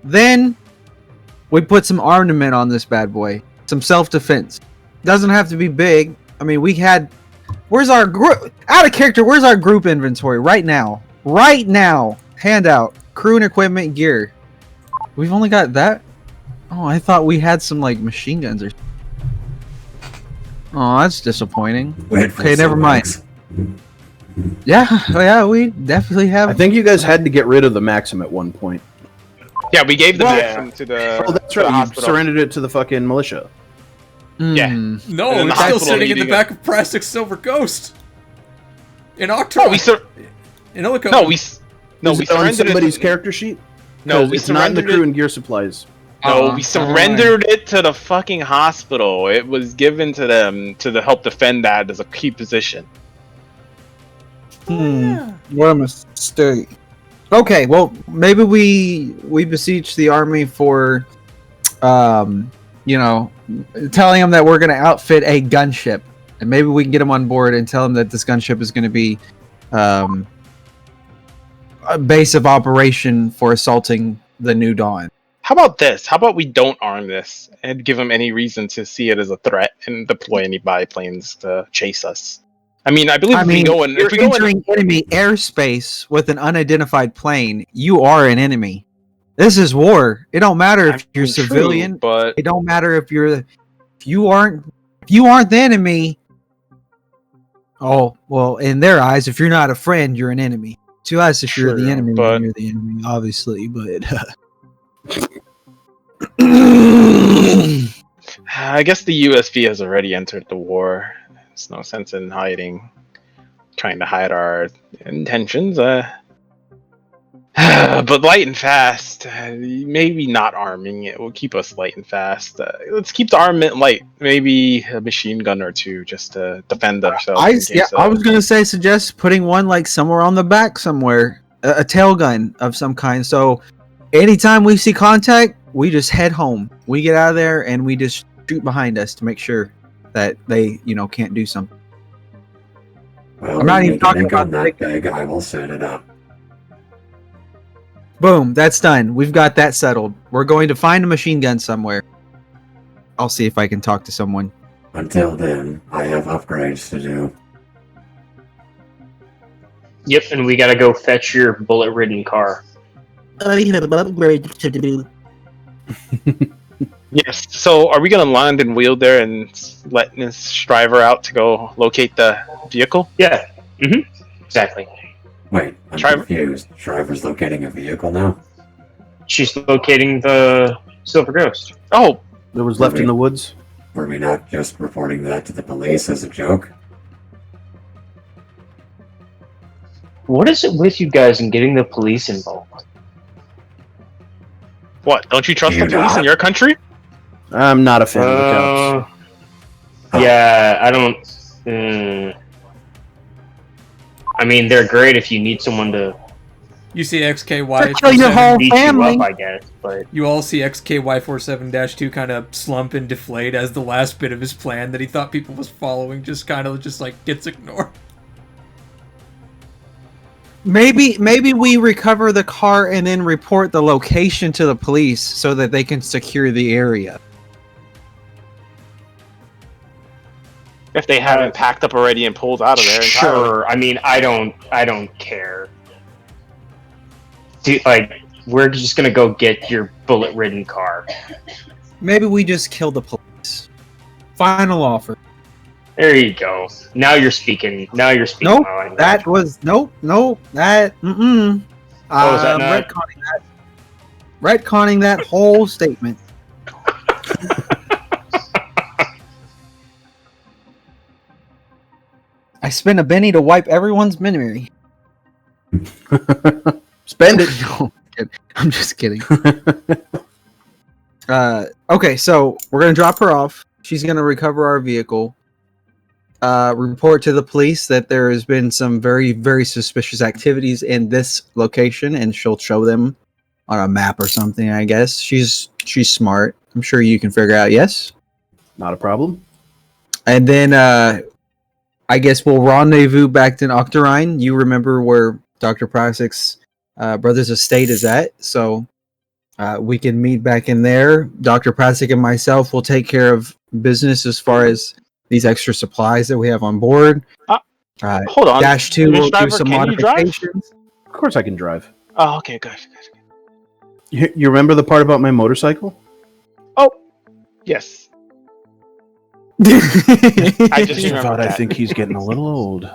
Then we put some armament on this bad boy, some self-defense. Doesn't have to be big. I mean, where's our group? Out of character, where's our group inventory right now? Right now, handout, crew and equipment, gear. We've only got that. Oh, I thought we had some like machine guns or. Oh, that's disappointing. Okay, never mind. Yeah, we definitely have. I think you guys had to get rid of the Maxim at one point. Yeah, we gave the Maxim to the. Oh, that's right. You surrendered it to the fucking militia. Yeah. No, it's still sitting in the back of Plastic Silver Ghost. In October. No, we surrendered somebody's character sheet. No, we it's not in the crew and gear supplies. No, we surrendered it to the fucking hospital. It was given to them to help defend that as a key position. What a mistake. Okay, well, maybe we beseech the army for, telling them that we're going to outfit a gunship, and maybe we can get them on board and tell them that this gunship is going to be a base of operation for assaulting the New Dawn. How about this? How about we don't arm this and give them any reason to see it as a threat and deploy any biplanes to chase us? I mean, if we go entering enemy airspace with an unidentified plane, you are an enemy. This is war. It don't matter if you're civilian, but it don't matter if you aren't the enemy. Oh, well, in their eyes, if you're not a friend, you're an enemy. To us, if you're the enemy, then you're the enemy, obviously, but I guess the USV has already entered the war. There's no sense in trying to hide our intentions. But light and fast, maybe not arming it will keep us light and fast. Let's keep the armament light. Maybe a machine gun or two just to defend ourselves. I was gonna say suggest putting one like somewhere on the back somewhere, a tail gun of some kind. So anytime we see contact, we just head home. We get out of there and we just shoot behind us to make sure that they, can't do something. Well, I'm not even talking about that big. I will set it up. Boom, that's done. We've got that settled. We're going to find a machine gun somewhere. I'll see if I can talk to someone. Until then, I have upgrades to do. Yep, and we gotta go fetch your bullet-ridden car. I have upgrades to do. Yes. So, are we gonna land and wheel there and let this driver out to go locate the vehicle? Yeah. Exactly. Wait, I'm confused. Driver's locating a vehicle now? She's locating the Silver Ghost. Oh, that was left in the woods. Were we not just reporting that to the police as a joke? What is it with you guys in getting the police involved? What? Don't you trust the police in your country? I'm not a fan of the cops. Yeah, I don't. I mean, they're great if you need someone to. You see XKY. Kill your whole family. You up, I guess, but you all see XKY47-2 kind of slump and deflate as the last bit of his plan that he thought people was following just gets ignored. Maybe we recover the car and then report the location to the police so that they can secure the area. If they haven't packed up already and pulled out of there. Sure. I mean, I don't care. Dude, we're just gonna go get your bullet-ridden car. Maybe we just kill the police. Final offer. There you go. Now you're speaking. Nope. That was nope. That was that not? Retconning that whole statement. I spent a Benny to wipe everyone's memory. Spend it. No, I'm just kidding. Okay, so we're gonna drop her off. She's gonna recover our vehicle. Report to the police that there has been some very, very suspicious activities in this location, and she'll show them on a map or something. I guess she's smart. I'm sure you can figure out. Yes, Not a problem. and then I guess we'll rendezvous back in Octarine. You remember where Dr. Prasik's brother's estate is at, so we can meet back in there. Dr. Prasik and myself will take care of business as far as these extra supplies that we have on board. Hold on. Dash 2 will do some can you drive? modifications. Of course I can drive. Oh, okay, good. You remember the part about my motorcycle? Oh, yes. I just Mr. remembered Vought, I that. think he's getting a little old.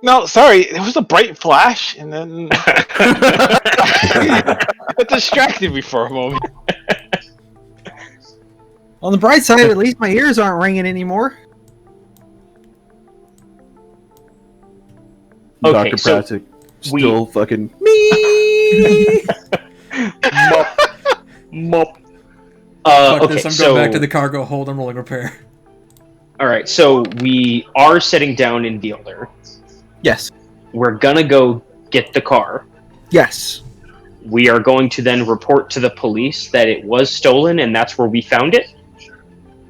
No, sorry. It was a bright flash, and then it distracted me for a moment. On the bright side, at least my ears aren't ringing anymore. Okay, Dr. so Pratik still fucking Mop. Fuck Okay, this, I'm so going back to the cargo hold. I'm rolling repair. all right, so we are setting down in Fielder. Yes. We're gonna go get the car. Yes. We are going to then report to the police that it was stolen, and that's where we found it.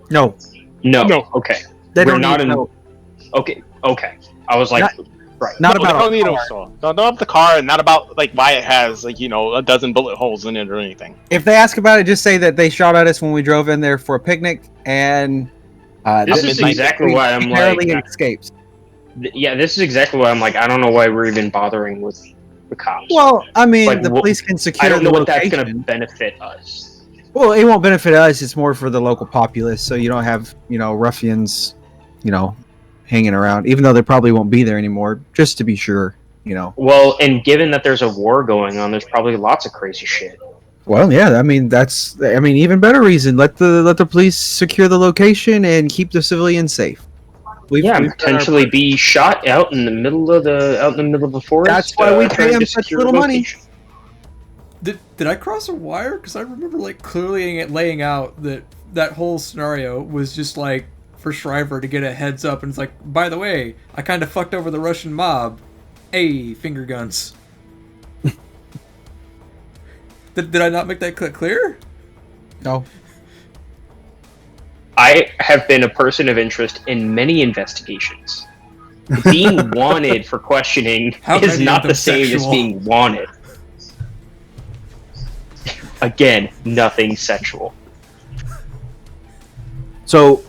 No. No. No. Okay. They We're don't not need in. to know. Okay. I was like, right. Not No, about they don't need our to car. install. Not about the car, and not about like why it has like a dozen bullet holes in it or anything. If they ask about it, just say that they shot at us when we drove in there for a picnic, and This is exactly why I'm narrowly like, escaped. yeah, this is exactly why I'm like, I don't know why we're even bothering with the cops. Well, I mean, Like, the police can secure I don't know the what that's location. going to benefit us. Well, it won't benefit us. It's more for the local populace, so you don't have ruffians, hanging around. Even though they probably won't be there anymore, just to be sure. Well, and given that there's a war going on, there's probably lots of crazy shit. Well, yeah. I mean, even better reason. Let the police secure the location and keep the civilians safe. We've potentially be shot out in the middle of the forest. That's why we pay trying them to such secure little a money. location. Did I cross a wire? Because I remember clearly laying out that whole scenario was just like for Shriver to get a heads up, and it's like, by the way, I kind of fucked over the Russian mob. Hey, finger guns. Did I not make that clear? No. I have been a person of interest in many investigations. Being wanted for questioning is not the same as being wanted. Again, nothing sexual. So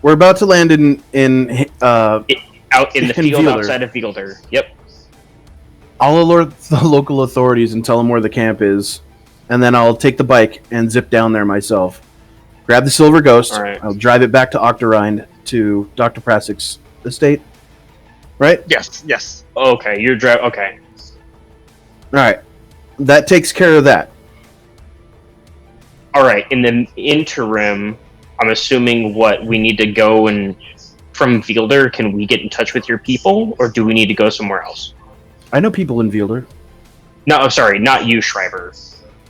we're about to land in Out in the in field Fielder. outside of Fielder. Yep. I'll alert the local authorities and tell them where the camp is, and then I'll take the bike and zip down there myself. Grab the Silver Ghost. All right. I'll drive it back to Octarine to Dr. Prasik's estate. Right? Yes. Okay, you're okay. All right. That takes care of that. All right. In the interim, I'm assuming we need to go and from Fielder. Can we get in touch with your people, or do we need to go somewhere else? I know people in Fielder. No, I'm sorry, not you, Shriver.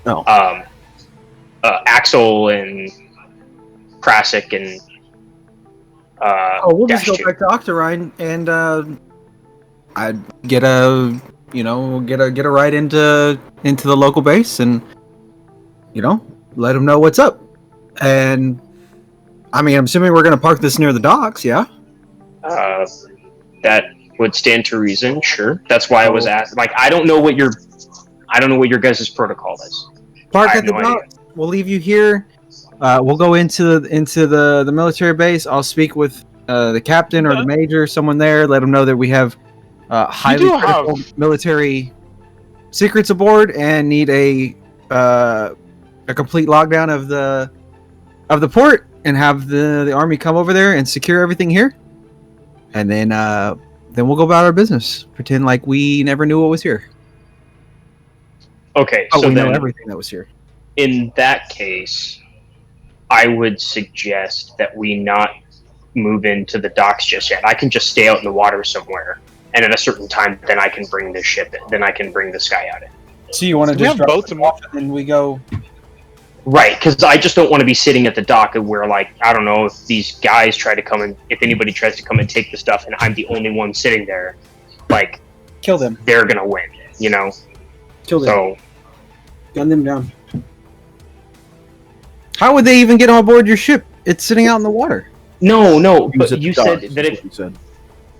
Oh. Axel and Prasik and We'll just Dash go 2. back to Octarine and I'd get a ride into the local base and let them know what's up. And I mean, I'm assuming we're gonna park this near the docks, yeah? That would stand to reason, sure. That's why I was asked. Like, I don't know what your guys' protocol is. Park I at have the no idea. docks. We'll leave you here. We'll go into the military base. I'll speak with the captain or the major, someone there. Let them know that we have highly critical military secrets aboard and need a complete lockdown of the port, and have the army come over there and secure everything here. And then we'll go about our business. Pretend like we never knew what was here. Okay, Oh, so we know then everything that was here. in that case, I would suggest that we not move into the docks just yet. I can just stay out in the water somewhere and at a certain time, then I can bring the ship in. Then I can bring the Sky-Yacht in. So you want to just drop boats off and then we go? Right, because I just don't want to be sitting at the dock where, like, I don't know if these guys try to come in, if anybody tries to come and take the stuff, and I'm the only one sitting there, like, kill them. They're gonna win, you know. Kill them. So, gun them down. How would they even get on board your ship? It's sitting out in the water. No, but you said that if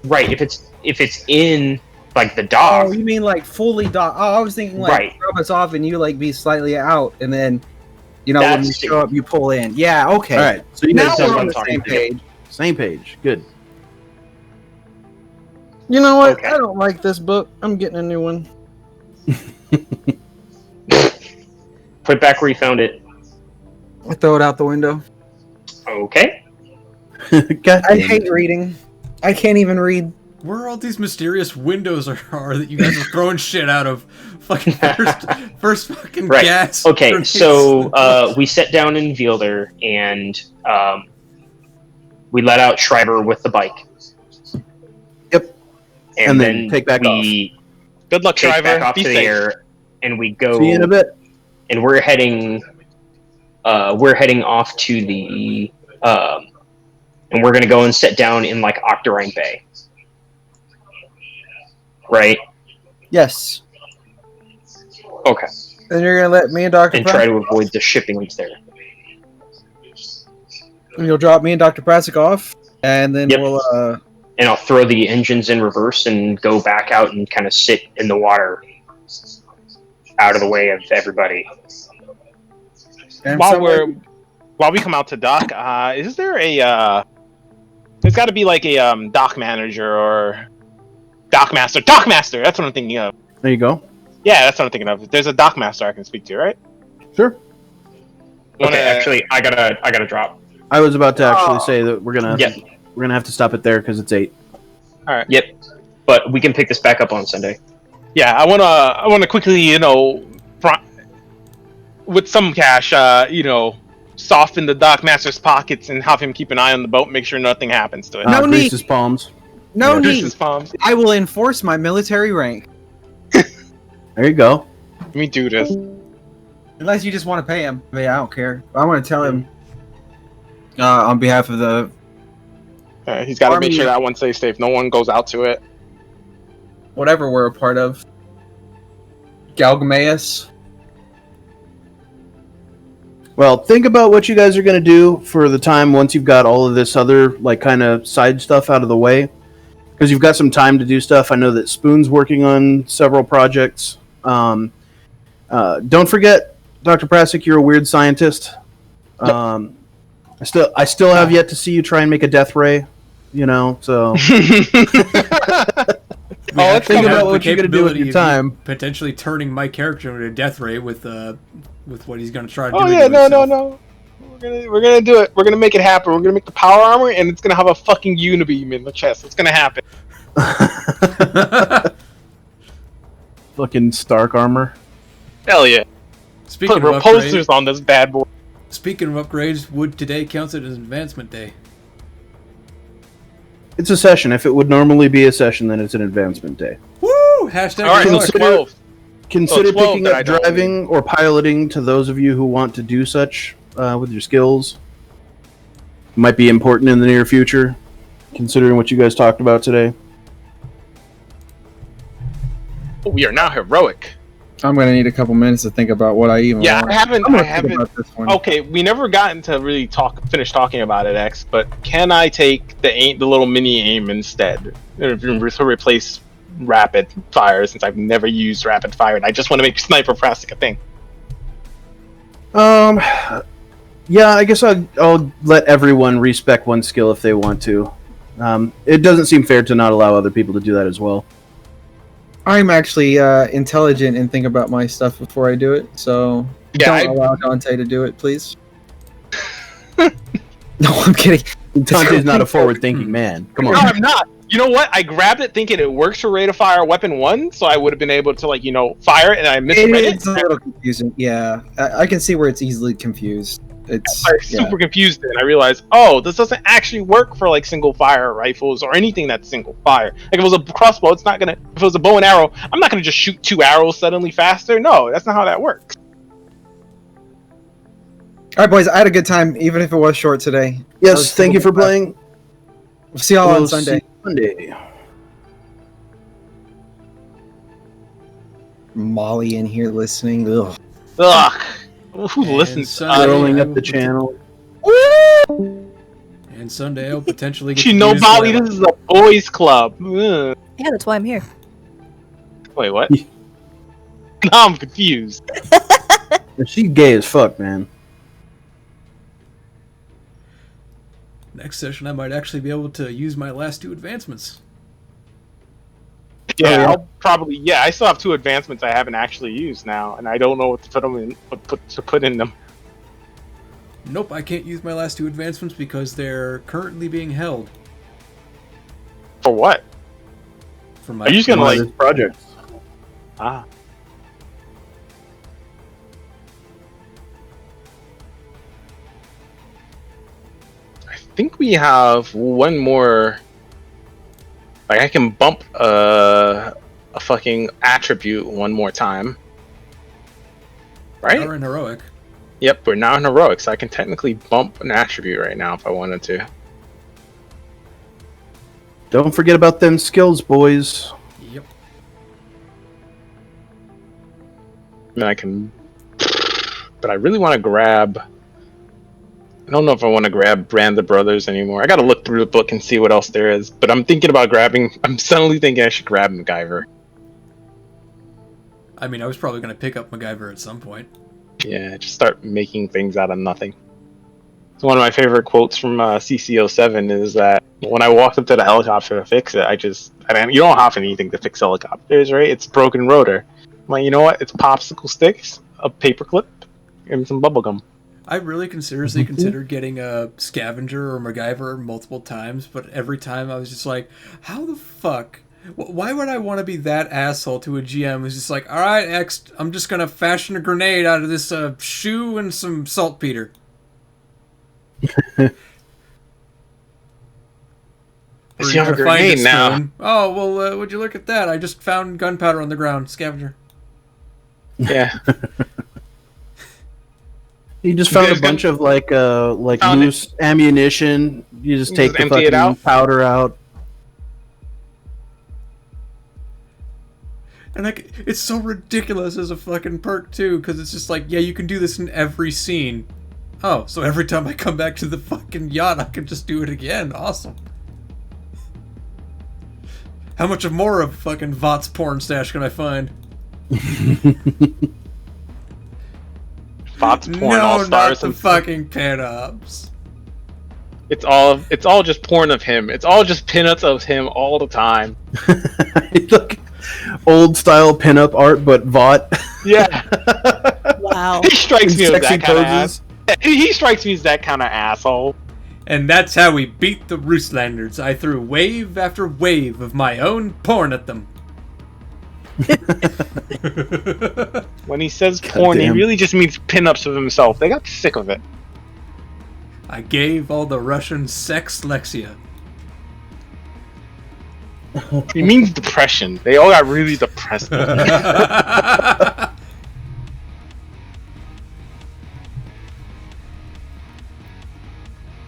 right, if it's in like the dock. Oh, you mean like fully dock? Oh, I was thinking like drop us off and you like be slightly out, and then when you show up, you pull in. Yeah, okay. All right, so you now guys we're on the same page. Same page. Good. You know what? Okay. I don't like this book. I'm getting a new one. Put it back where you found it. I throw it out the window. Okay. I hate reading. I can't even read. Where are all these mysterious windows are that you guys are throwing shit out of? Fucking first fucking gas. Okay, grenades. so we sat down in Vielder and we let out Schreiber with the bike. Yep. And then take back off. Good luck, take Schreiber. back off Be to safe. the air, and we go. See you in a bit. And we're heading off to the and we're gonna go and sit down in like Octarine Bay. Right? Yes. Okay. And you're gonna let me and Dr. And try to avoid the shipping that's there. And you'll drop me and Dr. Prasic off, and then we'll and I'll throw the engines in reverse and go back out and kind of sit in the water out of the way of everybody. And while we come out to dock, is there a there's got to be like a dock manager or dock master. Dock master, that's what I'm thinking of. There you go. Yeah, that's what I'm thinking of. There's a dock master I can speak to, right? Sure. Okay, actually, I gotta drop. I was about to actually say that we're gonna have to stop it there because it's 8. All right. Yep. But we can pick this back up on Sunday. Yeah, I wanna quickly, with some cash, soften the dock master's pockets and have him keep an eye on the boat, make sure nothing happens to it. No grease his palms. No Grease need. his palms. I will enforce my military rank. There you go. Let me do this. Unless you just want to pay him. I mean, I don't care. I want to tell him on behalf of the... He's got to make sure that one stays safe. No one goes out to it. Whatever we're a part of. Galgameus. Well, think about what you guys are going to do for the time once you've got all of this other, like, kind of side stuff out of the way. Because you've got some time to do stuff. I know that Spoon's working on several projects. Don't forget, Dr. Prasic, you're a weird scientist. I still have yet to see you try and make a death ray, so... Let's think about what you're going to do with your time. Potentially turning my character into a death ray with what he's going to try to do. Oh yeah, no. We're gonna do it. We're gonna make it happen. We're gonna make the power armor, and it's gonna have a fucking unibeam in the chest. It's gonna happen. Fucking Stark armor. Hell yeah. Speaking Put of posters on this bad boy. Speaking of upgrades, would today count as advancement day? It's a session. If it would normally be a session, then it's an advancement day. Woo! Hashtag. All right, so 12. Consider 12 picking up driving or piloting to those of you who want to do such with your skills. Might be important in the near future, considering what you guys talked about today. We are now heroic. I'm gonna need a couple minutes to think about what I even want. I haven't. About this one. Okay, we never gotten to really finish talking about it, X. But can I take the little mini aim instead, to replace rapid fire, since I've never used rapid fire and I just want to make sniper Prasic a thing? Yeah, I guess I'll let everyone respec one skill if they want to. It doesn't seem fair to not allow other people to do that as well. I'm actually intelligent and think about my stuff before I do it, so don't allow Dante to do it, please. No, I'm kidding. Dante's not a forward-thinking man. Come on. No, I'm not. You know what? I grabbed it thinking it works for rate of fire weapon 1, so I would have been able to, fire it, and I misread it. It's a little confusing. Yeah, I can see where it's easily confused. It's super confused, and I realized, oh, this doesn't actually work for like single fire rifles or anything that's single fire. Like if it was a crossbow, it's not gonna. If it was a bow and arrow, I'm not gonna just shoot 2 arrows suddenly faster. No, that's not how that works. All right, boys. I had a good time, even if it was short today. Yes, thank you for playing. We'll see y'all on Sunday. Monday. Molly in here listening. Ugh. Who listens? Scrolling up the channel. And Sunday I'll potentially get. You know, Molly, this is a boys' club. Ugh. Yeah, that's why I'm here. Wait, what? Now I'm confused. She's gay as fuck, man. Next session, I might actually be able to use my last 2 advancements. Yeah, I'll probably. Yeah, I still have 2 advancements I haven't actually used now, and I don't know what to put them in. What to put in them. Nope, I can't use my last 2 advancements because they're currently being held. For what? For my. Are you just gonna like projects? Ah. I think we have one more. Like I can bump a fucking attribute one more time, right? We're in heroic. Yep, we're now in heroic, so I can technically bump an attribute right now if I wanted to. Don't forget about them skills, boys. Yep. And I can, but I really want to grab. I don't know if I want to grab Brand the Brothers anymore. I got to look through the book and see what else there is. But I'm thinking about grabbing. I'm suddenly thinking I should grab MacGyver. I mean, I was probably going to pick up MacGyver at some point. Yeah, just start making things out of nothing. So one of my favorite quotes from CC07 is that when I walked up to the helicopter to fix it, you don't have anything to fix helicopters, right? It's broken rotor. I'm like, you know what? It's popsicle sticks, a paperclip, and some bubble gum. I really seriously considered getting a Scavenger or MacGyver multiple times, but every time I was just like, how the fuck? Why would I want to be that asshole to a GM who's just like, alright, X, I'm just going to fashion a grenade out of this shoe and some saltpeter. You have a grenade now. Oh, well, would you look at that? I just found gunpowder on the ground. Scavenger. Yeah. You just found a bunch of like loose ammunition. You just take the fucking powder out. And like, it's so ridiculous as a fucking perk too, because it's just like, yeah, you can do this in every scene. Oh, so every time I come back to the fucking yacht, I can just do it again. Awesome. How much more of fucking Vought's porn stash can I find? Vought's porn no, all stars not the fucking pinups. It's all just porn of him. It's all just pinups of him all the time. Look, old style pinup art, but Vought. Yeah. Wow. He strikes me as that kind of ass. He strikes me as that kind of asshole. And that's how we beat the Roostlanders. I threw wave after wave of my own porn at them. When he says porn, he really just means pinups of himself. They got sick of it. I gave all the Russian sex lexia. He means depression. They all got really depressed.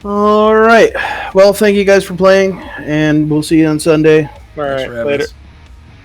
All right. Well, thank you guys for playing, and we'll see you on Sunday. All right, later.